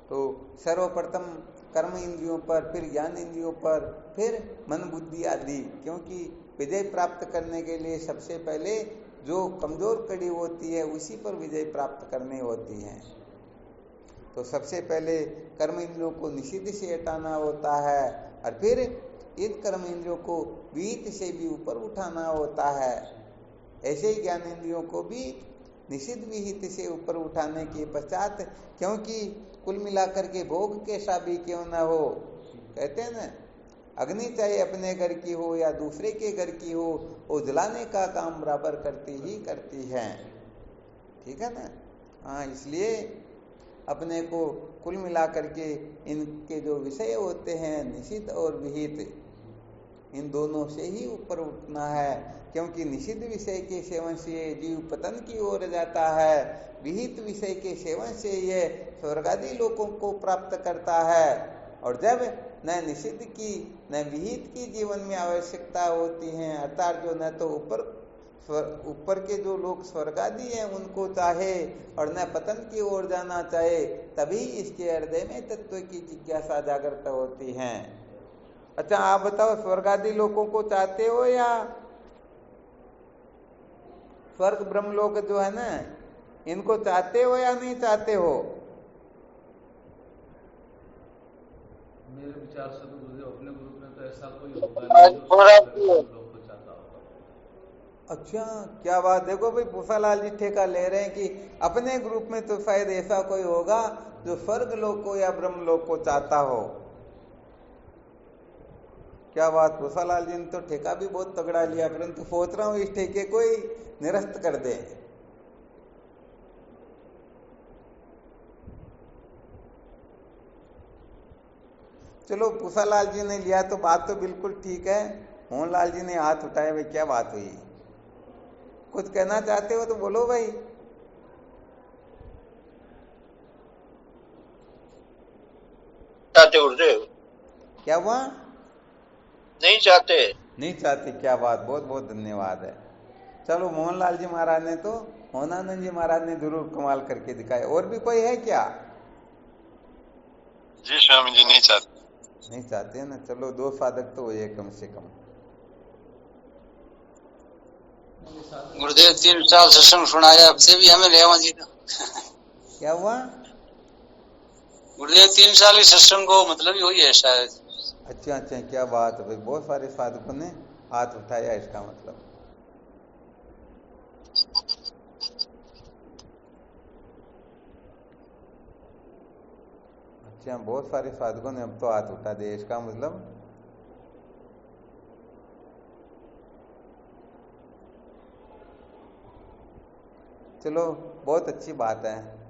तो सर्वप्रथम कर्म इंद्रियों पर, फिर ज्ञान इंद्रियों पर, फिर मन बुद्धि आदि, क्योंकि विजय प्राप्त करने के लिए सबसे पहले जो कमजोर कड़ी होती है उसी पर विजय प्राप्त करनी होती है। तो सबसे पहले कर्म इंद्रियों को निषिद्ध से हटाना होता है और फिर इन कर्म इंद्रियों को विहित से भी ऊपर उठाना होता है। ऐसे ही ज्ञान इंद्रियों को भी निषिद्ध विहित से ऊपर उठाने के पश्चात, क्योंकि कुल मिलाकर के भोग कैसा भी क्यों ना हो, कहते हैं ना, अग्नि चाहे अपने घर की हो या दूसरे के घर की हो, वो जलाने का काम बराबर करती ही करती है। ठीक है ना? हाँ, इसलिए अपने को कुल मिलाकर के इनके जो विषय होते हैं निषिद्ध और विहित, इन दोनों से ही ऊपर उठना है, क्योंकि निषिद्ध विषय के सेवन से जीव पतन की ओर जाता है, विहित विषय के सेवन से यह स्वर्गादि लोकों को प्राप्त करता है। और जब न निषिद्ध की न विहित की जीवन में आवश्यकता होती है, अर्थात जो न तो ऊपर के जो लोग स्वर्गादि हैं उनको चाहे और न पतन की ओर जाना चाहे, तभी इसके हृदय में तत्व की जिज्ञासा जागृत होती है। अच्छा, आप बताओ, स्वर्गादि लोगों को चाहते हो या स्वर्ग ब्रह्मलोक जो है ना, इनको चाहते हो या नहीं चाहते हो? मेरे विचार से तो गुरुदेव अपने ग्रुप में तो ऐसा कोई होगा नहीं जो लोग को चाहता होगा। अच्छा, क्या बात। देखो भाई, भूसालाल जी ठेका ले रहे हैं कि अपने ग्रुप में तो शायद ऐसा कोई होगा जो स्वर्ग लोक को या ब्रह्म लोक को चाहता हो। क्या बात, भूसालाल जी ने तो ठेका भी बहुत तगड़ा लिया, परंतु सोच रहा हूं इस ठेके को ही निरस्त कर दे। चलो, भूसालाल जी ने लिया तो बात तो बिल्कुल ठीक है। मोहनलाल जी ने हाथ उठाए, भाई क्या बात हुई? कुछ कहना चाहते हो तो बोलो भाई। चाहते गुरुदेव? क्या हुआ? नहीं चाहते। नहीं चाहते, क्या बात, बहुत बहुत धन्यवाद है। चलो, मोहनलाल जी महाराज ने तो, मोहनानंद जी महाराज ने जरूर कमाल करके दिखाया। और भी कोई है क्या? जी स्वामी जी, नहीं चाहते। नहीं चाहते हैं ना? चलो, 2 साधक तो हुए कम से कम। गुरुदेव 3 साल सत्संग सुनाया, अब से भी हमें रेवा जी का। क्या हुआ? गुरुदेव 3 साल ही सत्संग को मतलब ही वही है शायद। अच्छा अच्छा, क्या बात है भाई, बहुत सारे साधकों ने हाथ उठाया, इसका मतलब। अच्छा, बहुत सारे साधकों ने अब तो हाथ उठा दिए, इसका मतलब चलो, बहुत अच्छी बात है।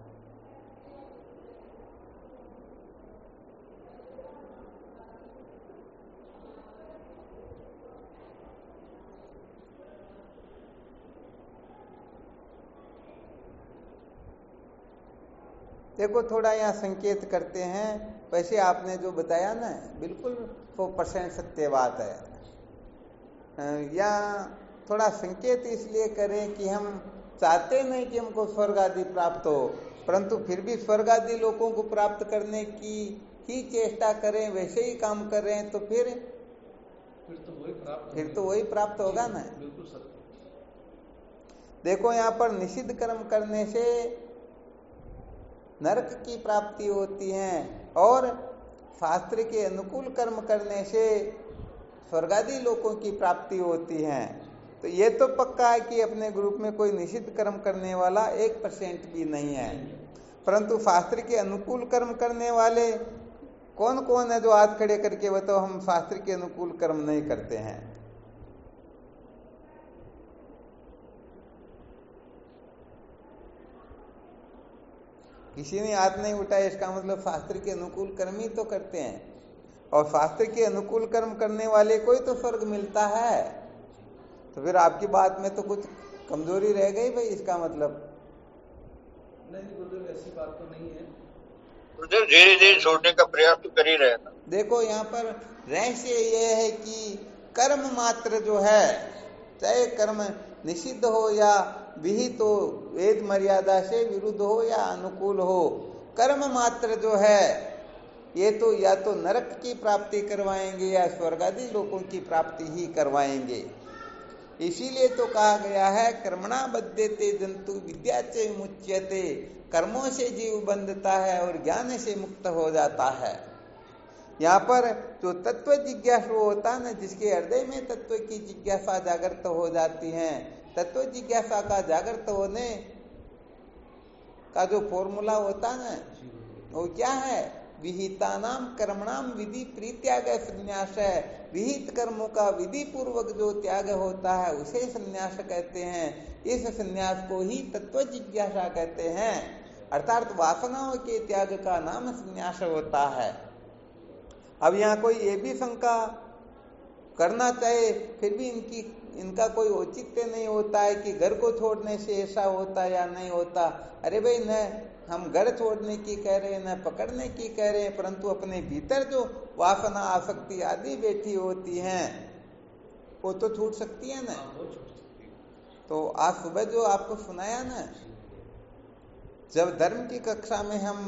देखो, थोड़ा यहाँ संकेत करते हैं। वैसे आपने जो बताया ना, बिल्कुल 100% सत्य बात है। या थोड़ा संकेत इसलिए करें कि हम चाहते नहीं कि हमको स्वर्ग आदि प्राप्त हो, परंतु फिर भी स्वर्ग आदि लोगों को प्राप्त करने की ही चेष्टा करें, वैसे ही काम कर रहे हैं, तो फिर तो वही प्राप्त होगा ना। बिल्कुल सत्य। देखो, यहाँ पर निषिद्ध कर्म करने से नरक की प्राप्ति होती है और शास्त्र के अनुकूल कर्म करने से स्वर्गादि लोकों की प्राप्ति होती है। तो ये तो पक्का है कि अपने ग्रुप में कोई निषिद्ध कर्म करने वाला 1% भी नहीं है, परंतु शास्त्र के अनुकूल कर्म करने वाले कौन कौन है? जो हाथ खड़े करके बताओ, हम शास्त्र के अनुकूल कर्म नहीं करते हैं। किसी ने हाथ नहीं उठाया, इसका मतलब शास्त्र के अनुकूल कर्म ही तो करते हैं, और शास्त्र के अनुकूल कर्म करने वाले को ही तो स्वर्ग मिलता है। तो फिर आपकी बात में तो कुछ कमजोरी रह गई भाई, इसका मतलब। नहीं गुरुदेव, ऐसी बात तो नहीं है। गुरुदेव धीरे धीरे छोड़ने का प्रयास तो कर ही रहे ना। देखो यहाँ पर रहस्य यह है कि कर्म मात्र जो है, चाहे कर्म निषिद्ध हो या विहित हो, वेद मर्यादा से विरुद्ध हो या अनुकूल हो, कर्म मात्र जो है ये तो या तो नरक की प्राप्ति करवाएंगे या स्वर्ग आदि लोकों की प्राप्ति ही करवाएंगे। इसीलिए तो कहा गया है कर्मणा बध्यते जंतु विद्या च मुच्यते, कर्मों से जीव बंधता है और ज्ञान से मुक्त हो जाता है। यहाँ पर जो तत्व जिज्ञासु होता है ना, जिसके हृदय में तत्व की जिज्ञासा जागृत हो जाती है, तत्व जिज्ञासा का जागृत होने का जो फॉर्मूला होता है ना, वो क्या है? विहितानाम कर्मणाम विधि प्रीत्याग संन्यास है। विहित कर्मों का विधि पूर्वक जो त्याग होता है उसे संन्यास कहते हैं। इस संन्यास को ही तत्व जिज्ञासा कहते हैं, अर्थात वासनाओं के त्याग का नाम संन्यास होता है। अब यहाँ कोई ये भी शंका करना चाहे, फिर भी इनका कोई औचित्य नहीं होता है कि घर को छोड़ने से ऐसा होता या नहीं होता। अरे भाई, न हम घर छोड़ने की कह रहे हैं न पकड़ने की कह रहे हैं, परंतु अपने भीतर जो वासना आसक्ति आदि बैठी होती हैं वो तो छूट सकती है ना। तो आज सुबह जो आपको सुनाया ना, जब धर्म की कक्षा में हम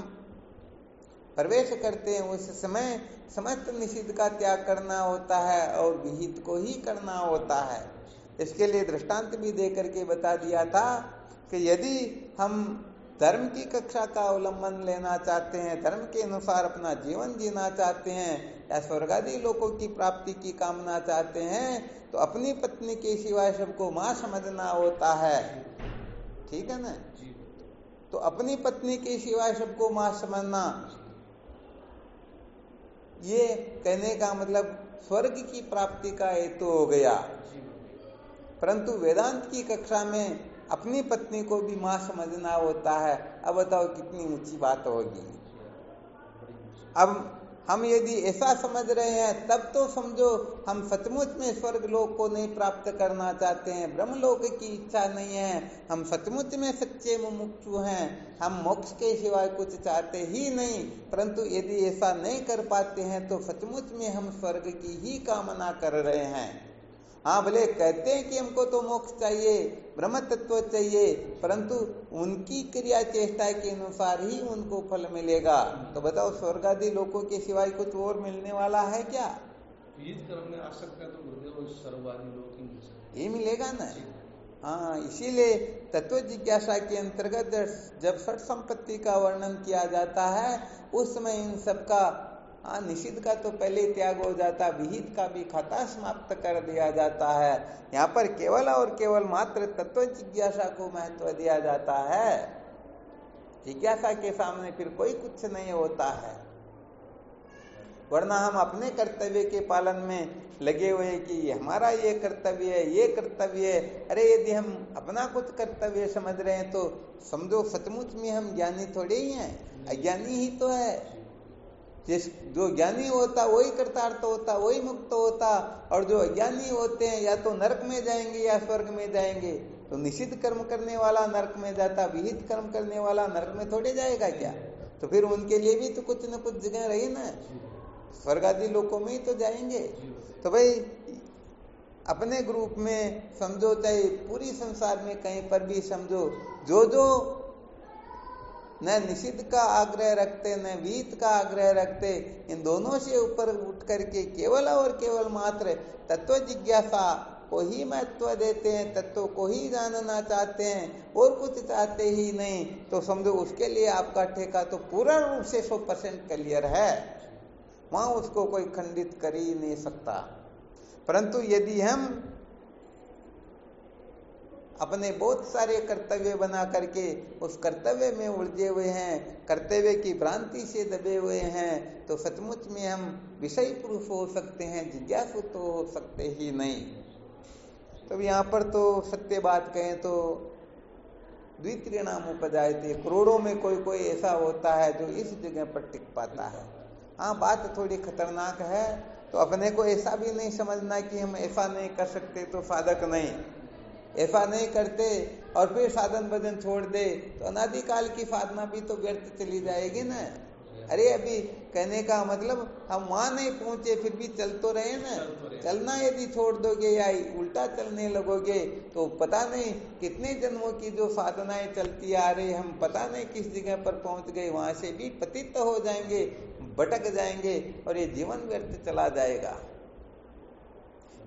प्रवेश करते हैं उस समय समस्त निषिद्ध का त्याग करना होता है और विहित को ही करना होता है। इसके लिए दृष्टांत भी दे करके बता दिया था कि यदि हम धर्म की कक्षा का अवलंबन लेना चाहते हैं, धर्म के अनुसार अपना जीवन जीना चाहते हैं या स्वर्गादि लोकों की प्राप्ति की कामना चाहते हैं, तो अपनी पत्नी के सिवाय सबको मां समझना होता है। ठीक है ना? तो अपनी पत्नी के सिवाय सबको मां समझना, ये कहने का मतलब स्वर्ग की प्राप्ति का हेतु हो गया। परंतु वेदांत की कक्षा में अपनी पत्नी को भी मां समझना होता है। अब बताओ कितनी ऊंची बात होगी। अब हम यदि ऐसा समझ रहे हैं तब तो समझो हम सचमुच में स्वर्ग लोक को नहीं प्राप्त करना चाहते हैं, ब्रह्म लोक की इच्छा नहीं है, हम सचमुच में सच्चे मुमुक्षु हैं, हम मोक्ष के सिवाय कुछ चाहते ही नहीं। परंतु यदि ऐसा नहीं कर पाते हैं तो सचमुच में हम स्वर्ग की ही कामना कर रहे हैं। हाँ, भले कहते हैं कि हमको तो मोक्ष चाहिए, ब्रह्म तत्व चाहिए, परंतु उनकी क्रिया चेष्टा के अनुसार ही उनको फल मिलेगा। तो बताओ स्वर्ग आदि लोकों के सिवाय कुछ और मिलने वाला है क्या? विहित कर्म में आसक्त है तो गुरुदेव सर्ववादी लोग ही मिल सकते, ये मिलेगा ना। हाँ, इसीलिए तत्व जिज्ञासा के अंतर्गत जब षट संपत्ति का वर्णन किया जाता है उस समय इन सबका निषिद्ध का तो पहले त्याग हो जाता, विहित का भी खाता समाप्त कर दिया जाता है। यहाँ पर केवल और केवल मात्र तत्व जिज्ञासा को महत्व दिया जाता है। जिज्ञासा के सामने फिर कोई कुछ नहीं होता है, वरना हम अपने कर्तव्य के पालन में लगे हुए कि हमारा ये कर्तव्य है, ये कर्तव्य है। अरे यदि हम अपना कुछ कर्तव्य समझ रहे हैं तो समझो सचमुच में हम ज्ञानी थोड़े ही हैं, अज्ञानी ही तो है। जो ज्ञानी होता वही कृतार्थ होता, वही मुक्त होता, और जो अज्ञानी होते हैं या तो नरक में जाएंगे या स्वर्ग में जाएंगे। तो निषिद्ध कर्म करने वाला नरक में जाता, विहित कर्म करने वाला नरक में थोड़े जाएगा क्या? तो फिर उनके लिए भी तो कुछ न कुछ जगह रही ना, स्वर्ग आदि लोकों में ही तो जाएंगे। तो भाई अपने ग्रुप में समझो, चाहे पूरी संसार में कहीं पर भी समझो, जो न निषिद्ध का आग्रह रखते न विहित का आग्रह रखते, इन दोनों से ऊपर उठ करके केवल और केवल मात्र तत्व जिज्ञासा को ही महत्व देते हैं, तत्व को ही जानना चाहते हैं और कुछ चाहते ही नहीं, तो समझो उसके लिए आपका ठेका तो पूरा रूप से 100% क्लियर है, वहां उसको कोई खंडित कर ही नहीं सकता। परंतु यदि हम अपने बहुत सारे कर्तव्य बना करके उस कर्तव्य में उलझे हुए हैं, कर्तव्य की भ्रांति से दबे हुए हैं, तो सचमुच में हम विषय पुरुष हो सकते हैं, जिज्ञासु तो हो सकते ही नहीं। तो यहाँ पर तो सत्य बात कहें तो द्वित्रिणाम उपजायते, करोड़ों में कोई कोई ऐसा होता है जो इस जगह पर टिक पाता है। हाँ, बात थोड़ी खतरनाक है, तो अपने को ऐसा भी नहीं समझना कि हम ऐसा नहीं कर सकते तो साधक नहीं, ऐसा नहीं करते और फिर साधन भजन छोड़ दे तो अनादिकाल की साधना भी तो व्यर्थ चली जाएगी ना। अरे अभी कहने का मतलब हम वहां नहीं पहुंचे फिर भी चल तो रहे ना। चलना यदि छोड़ दोगे या उल्टा चलने लगोगे तो पता नहीं कितने जन्मों की जो साधनाएं चलती आ रही, हम पता नहीं किस जगह पर पहुंच गए, वहां से भी पतित हो जाएंगे, भटक जाएंगे और ये जीवन व्यर्थ चला जाएगा।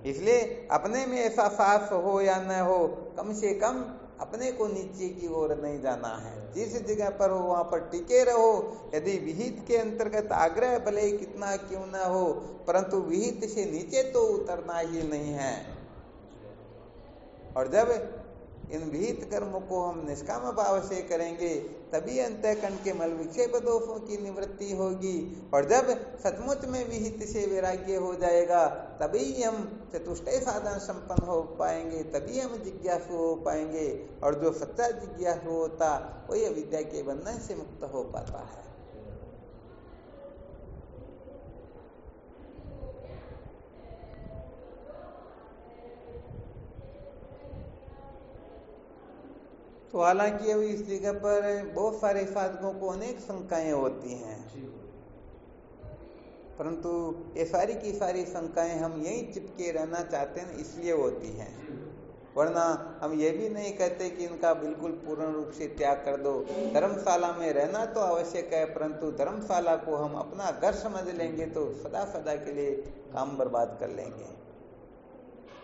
इसलिए अपने में ऐसा साहस हो या न हो, कम से कम अपने को नीचे की ओर नहीं जाना है। जिस जगह पर हो वहां पर टिके रहो। यदि विहित के अंतर्गत आग्रह भले कितना क्यों ना हो, परंतु विहित से नीचे तो उतरना ही नहीं है। और जब इन विहित कर्मों को हम निष्काम भाव से करेंगे तभी अंतःकरण के मल विक्षेप दोषों की निवृत्ति होगी। और जब सचमुच में विहित से वैराग्य हो जाएगा तभी हम चतुष्टय साधन संपन्न हो पाएंगे, तभी हम जिज्ञासु हो पाएंगे। और जो सच्चा जिज्ञासु होता वही अविद्या के बंधन से मुक्त हो पाता है। तो हालांकि अभी इस जगह पर बहुत सारे साधकों को अनेक शंकाएं होती हैं, परंतु ये सारी की सारी शंकाएं हम यही चिपके रहना चाहते हैं इसलिए होती हैं। वरना हम ये भी नहीं कहते कि इनका बिल्कुल पूर्ण रूप से त्याग कर दो। धर्मशाला में रहना तो आवश्यक है, परंतु धर्मशाला को हम अपना घर समझ लेंगे तो सदा सदा के लिए काम बर्बाद कर लेंगे।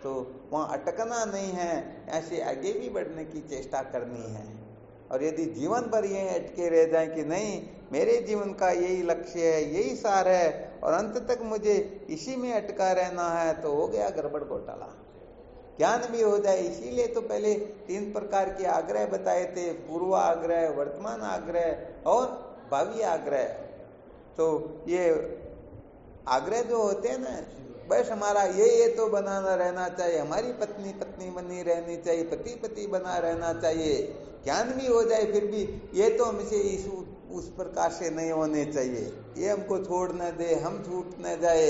तो वहाँ अटकना नहीं है, ऐसे आगे भी बढ़ने की चेष्टा करनी है। और यदि जीवन भर ये अटके रह जाए कि नहीं मेरे जीवन का यही लक्ष्य है, यही सार है और अंत तक मुझे इसी में अटका रहना है, तो हो गया गड़बड़ घोटाला। ज्ञान भी हो जाए, इसीलिए तो पहले 3 प्रकार के आग्रह बताए थे, पूर्व आग्रह, वर्तमान आग्रह और भावी आग्रह। तो ये आग्रह जो होते हैं ना, बस हमारा ये तो बनाना रहना चाहिए, हमारी पत्नी पत्नी बनी रहनी चाहिए, पति पति बना रहना चाहिए। ज्ञान भी हो जाए फिर भी ये तो हमसे उस प्रकार से नहीं होने चाहिए, ये हमको छोड़ न दे, हम छूट न जाए,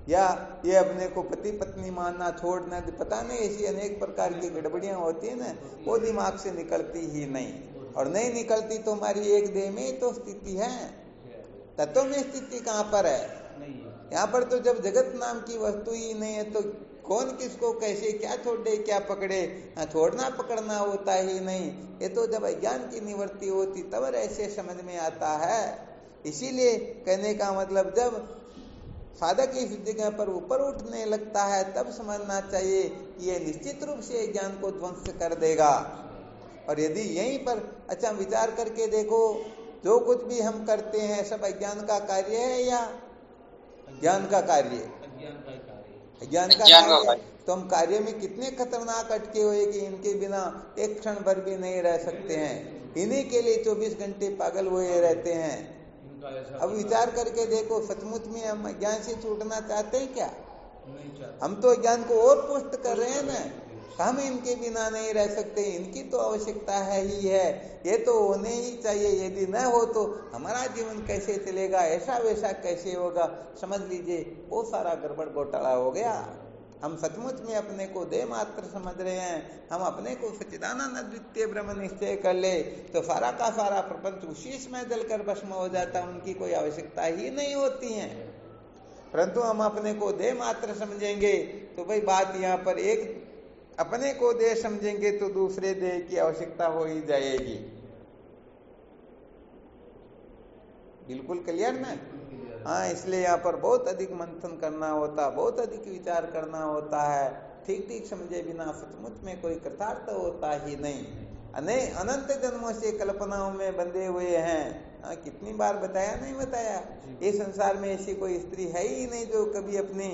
या ये अपने को पति पत्नी मानना छोड़ न दे। पता नहीं ऐसी अनेक प्रकार की गड़बड़ियां होती है ना, वो दिमाग से निकलती ही नहीं। और नहीं निकलती तो हमारी एक देह में ही तो स्थिति है, तत्व में स्थिति कहाँ पर है? यहाँ पर तो जब जगत नाम की वस्तु ही नहीं है तो कौन किसको कैसे क्या छोड़े क्या पकड़े, छोड़ना पकड़ना होता ही नहीं। ये तो जब अज्ञान की निवृत्ति होती तब ऐसे समझ में आता है। इसीलिए कहने का मतलब जब साधक इस जगह पर ऊपर उठने लगता है तब समझना चाहिए कि ये निश्चित रूप से ज्ञान को ध्वंस कर देगा। और यदि यहीं पर अच्छा विचार करके देखो, जो कुछ भी हम करते हैं सब अज्ञान का कार्य है या ज्ञान का कार्य? ज्ञान का कार्य। तो हम कार्य में कितने खतरनाक अटके हुए कि इनके बिना एक क्षण भर भी नहीं रह सकते हैं, इन्हीं के लिए 24 घंटे पागल हुए रहते हैं। अब विचार करके देखो, सचमुच में हम अज्ञान से छूटना चाहते हैं क्या? हम तो अज्ञान को और पुष्ट कर रहे हैं ना, हम इनके बिना नहीं रह सकते, इनकी तो आवश्यकता है ही है, ये तो होने ही चाहिए, यदि न हो तो हमारा जीवन कैसे चलेगा, ऐसा वैसा कैसे होगा। समझ लीजिए बहुत सारा गड़बड़ घोटाला हो गया। हम सचमुच में अपने को देह मात्र समझ रहे हैं, हम अपने को सच्चिदानंद अद्वितीय ब्रह्म निश्चय कर ले तो सारा का सारा प्रपंच उसी समय जलकर भस्म हो जाता, उनकी कोई आवश्यकता ही नहीं होती है। परंतु हम अपने को देह मात्र समझेंगे तो भाई बात यहाँ पर एक, अपने को देह समझेंगे तो दूसरे देह की आवश्यकता हो ही जाएगी। बिल्कुल क्लियर ना? हाँ, इसलिए यहाँ पर बहुत अधिक मंथन करना होता, बहुत अधिक विचार करना होता है। ठीक ठीक समझे बिना सचमुच में कोई कृतार्थ होता ही नहीं। अनंत जन्मों से कल्पनाओं में बंधे हुए हैं। कितनी बार बताया नहीं बताया, ये संसार में ऐसी कोई स्त्री है ही नहीं जो कभी अपनी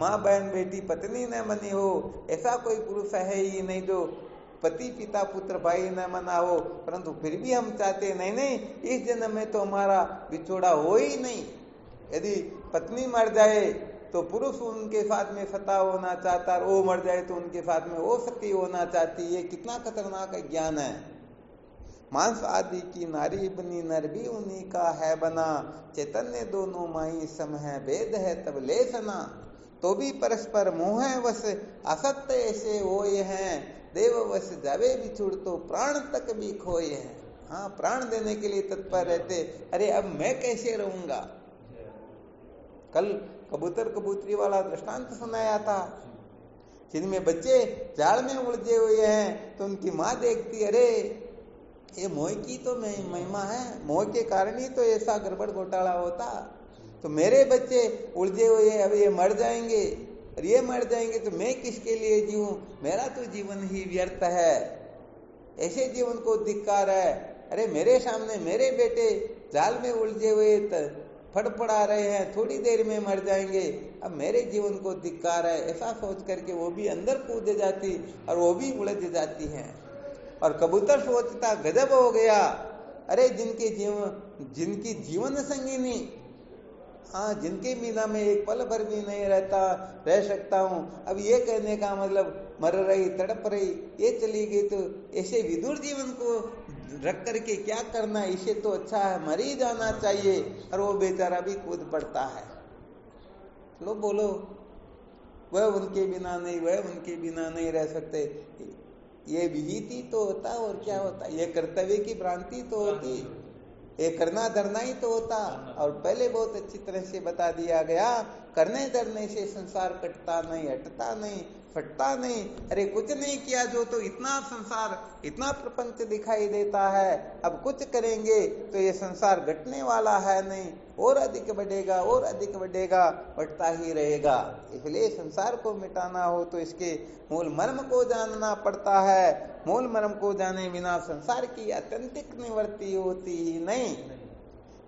माँ बहन बेटी पत्नी न बनी हो, ऐसा कोई पुरुष है ही नहीं जो पति पिता पुत्र भाई न मना हो। परंतु फिर भी हम चाहते नहीं इस जन्म में तो हमारा बिछोड़ा हो ही नहीं। यदि पत्नी मर जाए तो पुरुष उनके साथ में सता होना चाहता, और वो मर जाए तो उनके साथ में वो सती होना चाहती। ये कितना खतरनाक ज्ञान है। मांस आदि की नारी बनी नर भी उन्हीं का है बना, चैतन्य दोनों माई सम है भेद है तब ले सना, तो भी परस्पर मोह है वश असत्य ऐसे होए हैं, देव वश जावे बिछुड़ तो प्राण तक भी खोए हैं। हाँ, प्राण देने के लिए तत्पर रहते। अरे अब मैं कैसे रहूंगा। कल कबूतर कबूतरी वाला दृष्टांत सुनाया था, जिनमें बच्चे जाल में उलझे हुए हैं तो उनकी माँ देखती, अरे ये मोह की तो महिमा है, मोह के कारण ही तो ऐसा गड़बड़ घोटाला होता, तो मेरे बच्चे उलझे हुए, अब ये मर जाएंगे और ये मर जाएंगे तो मैं किसके लिए जीऊं, मेरा तो जीवन ही व्यर्थ है, ऐसे जीवन को धिक्कार है। अरे मेरे सामने मेरे बेटे जाल में उलझे हुए फड़फड़ा रहे हैं, थोड़ी देर में मर जाएंगे, अब मेरे जीवन को धिक्कार है, ऐसा सोच करके वो भी अंदर कूद जाती और वो भी उलझ जाती हैं। और कबूतर सोचता, गजब हो गया, अरे जिनकी जीवन संगिनी, हाँ, जिनके बिना में एक पल भर भी नहीं रह सकता हूं, अब ये कहने का मतलब मर रही तड़प रही ये चली गई, तो ऐसे विदुर जीवन को रख करके क्या करना, इसे तो अच्छा है मर ही जाना चाहिए। और वो बेचारा भी कूद पड़ता है। लो बोलो, वह उनके बिना नहीं रह सकते, ये विहिति तो होता और क्या होता, ये कर्तव्य की भ्रांति तो होती, ये करना धरना ही तो होता। और पहले बहुत अच्छी तरह से बता दिया गया, करने धरने से संसार कटता नहीं, हटता नहीं, फटता नहीं। अरे कुछ नहीं किया जो तो इतना संसार, इतना प्रपंच दिखाई देता है, अब कुछ करेंगे तो ये संसार घटने वाला है नहीं, और अधिक बढ़ेगा और अधिक बढ़ेगा, बढ़ता ही रहेगा। इसलिए संसार को मिटाना हो तो इसके मूल मर्म को जानना पड़ता है। मूल मर्म को जाने बिना संसार की आत्यंतिक निवृत्ति होती ही नहीं।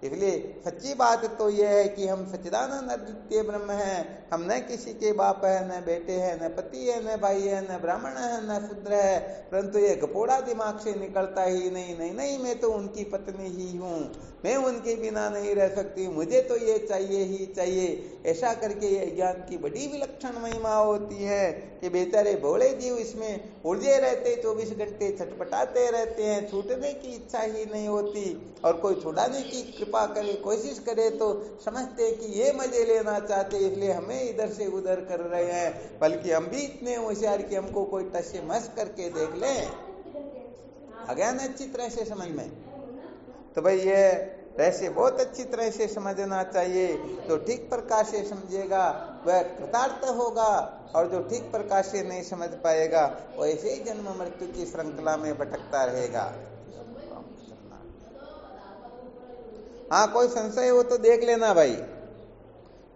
इसलिए सच्ची बात तो यह है कि हम सच्चिदानंद अद्वितीय ब्रह्म हैं, हम न किसी के बाप है, न बेटे हैं, न पति है, न भाई है, न ब्राह्मण है, न शूद्र है, परंतु ये गपोड़ा दिमाग से निकलता ही नहीं, मैं तो उनकी पत्नी ही हूँ, मैं उनके बिना नहीं रह सकती, मुझे तो ये चाहिए ही चाहिए। ऐसा करके ये ज्ञान की बड़ी विलक्षण महिमा होती है कि बेचारे भोले जीव इसमें उलझे रहते, 24 घंटे छटपटाते रहते हैं, छूटने की इच्छा ही नहीं होती, और कोई छुड़ाने की कृपा करे, कोशिश करे तो समझते कि ये मजे लेना चाहते, इसलिए हमें इधर से उधर कर रहे हैं, बल्कि हम भी इतने होशियार कि हमको कोई टस से मस करके देख लें। आ गया ना अच्छी तरह से समझ में? तो भाई ये ऐसे बहुत अच्छी तरह से समझना चाहिए। जो ठीक प्रकार से समझेगा वह कृतार्थ होगा, और जो ठीक प्रकार से नहीं समझ पाएगा वो ऐसे ही जन्म मृत्यु की श्रृंखला में भटकता रहेगा। हाँ, कोई संशय हो तो देख लेना भाई,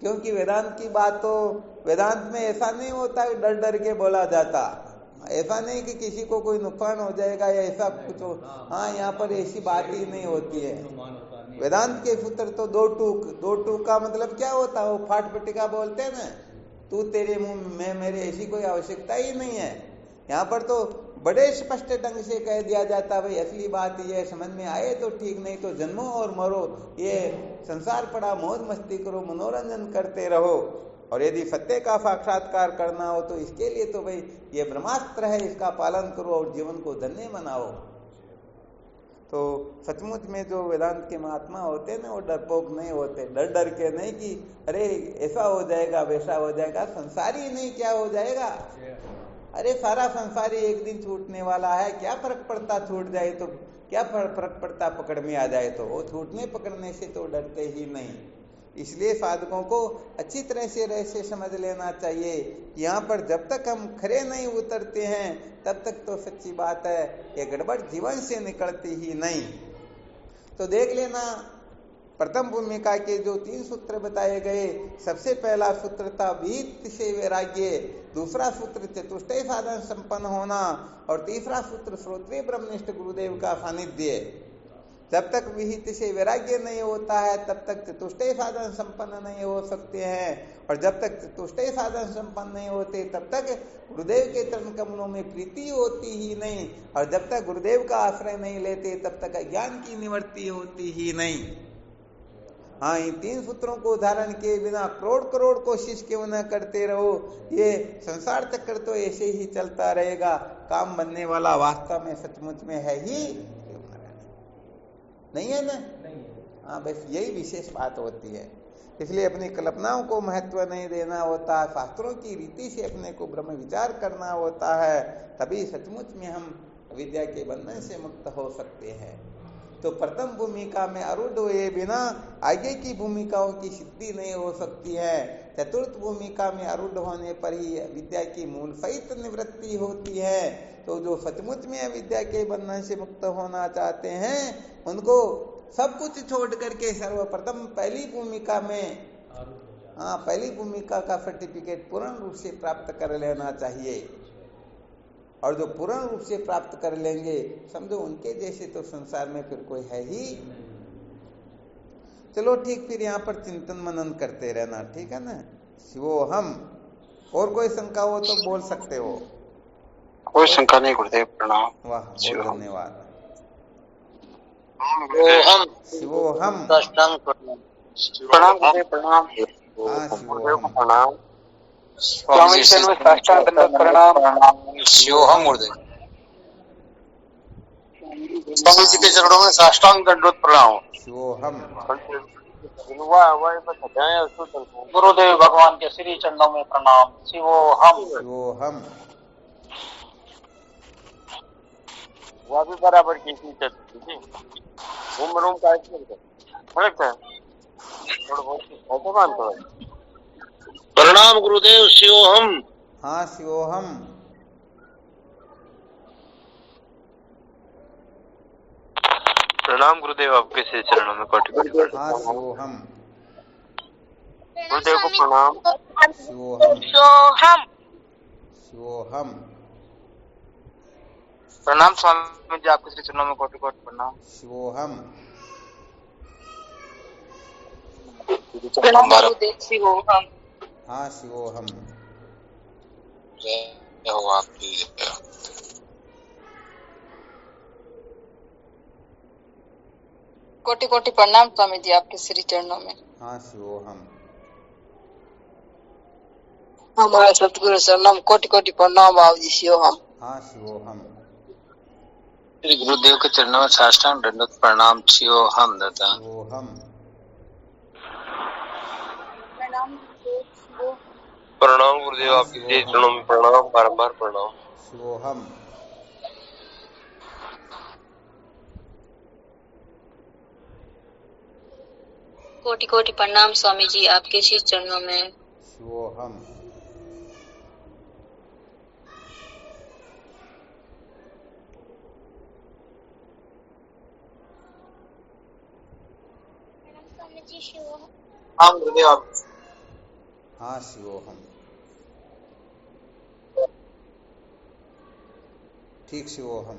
क्योंकि वेदांत की बात तो वेदांत में ऐसा नहीं होता कि डर डर के बोला जाता, ऐसा नहीं कि किसी को कोई नुकसान हो जाएगा या ऐसा कुछ हो। हाँ, यहाँ पर ऐसी बात ही नहीं होती है। वेदांत के सूत्र तो दो टूक का मतलब क्या होता है, वो फाट पटिका बोलते हैं ना, तू तेरे मुंह में मेरे, ऐसी कोई आवश्यकता ही नहीं है। यहाँ पर तो बड़े स्पष्ट ढंग से कह दिया जाता भाई असली बात ये समझ में आए तो ठीक, नहीं तो जन्मो और मरो, ये संसार पड़ा, मौज मस्ती करो, मनोरंजन करते रहो। और यदि सत्य का साक्षात्कार करना हो तो इसके लिए तो भाई ये ब्रह्मास्त्र है, इसका पालन करो और जीवन को धन्य बनाओ। तो सचमुच में जो वेदांत के महात्मा होते हैं ना, वो डरपोक नहीं होते, डर डर के नहीं कि अरे ऐसा हो जाएगा वैसा हो जाएगा, संसारी नहीं क्या हो जाएगा, अरे सारा संसारी एक दिन छूटने वाला है, क्या फर्क पड़ता, छूट जाए तो क्या फर्क पड़ता, पकड़ में आ जाए तो, वो छूटने पकड़ने से तो डरते ही नहीं। इसलिए साधकों को अच्छी तरह से रहस्य समझ लेना चाहिए कि यहाँ पर जब तक हम खरे नहीं उतरते हैं तब तक तो सच्ची बात है ये गड़बड़ जीवन से निकलती ही नहीं। तो देख लेना, प्रथम भूमिका के जो 3 सूत्र बताए गए, सबसे पहला सूत्र था विहित से वैराग्य, दूसरा सूत्र चतुष्टय साधन संपन्न होना, और तीसरा सूत्र श्रोत्रिय ब्रह्मनिष्ठ गुरुदेव का सानिध्य। जब तक विहित से वैराग्य नहीं होता है तब तक चतुष्टय साधन संपन्न नहीं हो सकते हैं, और जब तक चतुष्टय साधन संपन्न नहीं होते तब तक गुरुदेव के चरण कमलों में प्रीति होती ही नहीं, और जब तक गुरुदेव का आश्रय नहीं लेते तब तक अज्ञान की निवृत्ति होती ही नहीं। हाँ, इन 3 सूत्रों को धारण किए बिना करोड़ करोड़ कोशिश क्यों न करते रहो, ये संसार चक्र तो ऐसे ही चलता रहेगा, काम बनने वाला वास्तव में सचमुच में है ही नहीं है ना। हाँ, बस यही विशेष बात होती है। इसलिए अपनी कल्पनाओं को महत्व नहीं देना होता, शास्त्रों की रीति से अपने को ब्रह्म विचार करना होता है, तभी सचमुच में हम विद्या के बंधन से मुक्त हो सकते हैं। तो प्रथम भूमिका में आरूढ़ हुए बिना आगे की भूमिकाओं की सिद्धि नहीं हो सकती है। चतुर्थ भूमिका में आरूढ़ होने पर ही विद्या की मूल सहित निवृत्ति होती है। तो जो सचमुच में विद्या के बंधन से मुक्त होना चाहते हैं उनको सब कुछ छोड़ करके सर्वप्रथम पहली भूमिका में पहली भूमिका का सर्टिफिकेट पूर्ण रूप से प्राप्त कर लेना चाहिए। और जो पूर्ण रूप से प्राप्त कर लेंगे समझो उनके जैसे तो संसार में फिर कोई है ही। चलो ठीक, फिर यहाँ पर चिंतन मनन करते रहना, ठीक है ना। शिवोहम। और कोई शंका हो तो बोल सकते हो। कोई शंका नहीं गुरुदेव, प्रणाम। वाह, बहुत धन्यवाद। शिवोहम। प्रणाम गुरुदेव, प्रणाम। हाँ, शिवोहम। प्रणाम स्वामी जी, साष्टांग दंडवत प्रणाम। शिवोहम गुरुदेव। स्वामी जी के चरणों में साष्टांग दंडवत प्रणाम। शिवोहम। गुरुदेव भगवान के श्री चरणों में प्रणाम। शिवोहम। शिवोहम। वह भी बराबर की चलती थी। रूम का प्रणाम गुरुदेव। शिवोहम। हाँ, शिवोहम। प्रणाम गुरुदेव, आपके श्री चरणों में कोटि कोटि प्रणाम। हाँ, शिवोहम। गुरुदेव को प्रणाम। शिवोहम। शिवोहम। प्रणाम स्वामी जी, आपके श्री चरणों में कोटि कोटि प्रणाम। शिवोहम। प्रणाम गुरुदेव। शिवोहम। हाँ, शिवोहम। जय हो आपकी जय। कोटि कोटि प्रणाम स्वामी जी, आपके श्री चरणों में। हाँ, शिवोहम। हमारे सतगुरु शरणम कोटि कोटि प्रणाम बाबू जी। शिवोहम। हाँ, शिवोहम। श्री गुरुदेव के चरणों में साष्टांग दंडवत प्रणाम। शिवोहम दादा। शिवोहम। प्रणाम गुरुदेव, आपके श्री चरणों में प्रणाम, बारंबार प्रणाम। शिवोहम। कोटि कोटि प्रणाम स्वामी जी, आपके श्री चरणों में। शिवोहम। हाँ गुरुदेव। हाँ, शिवोहम। ठीक, शिवोहम।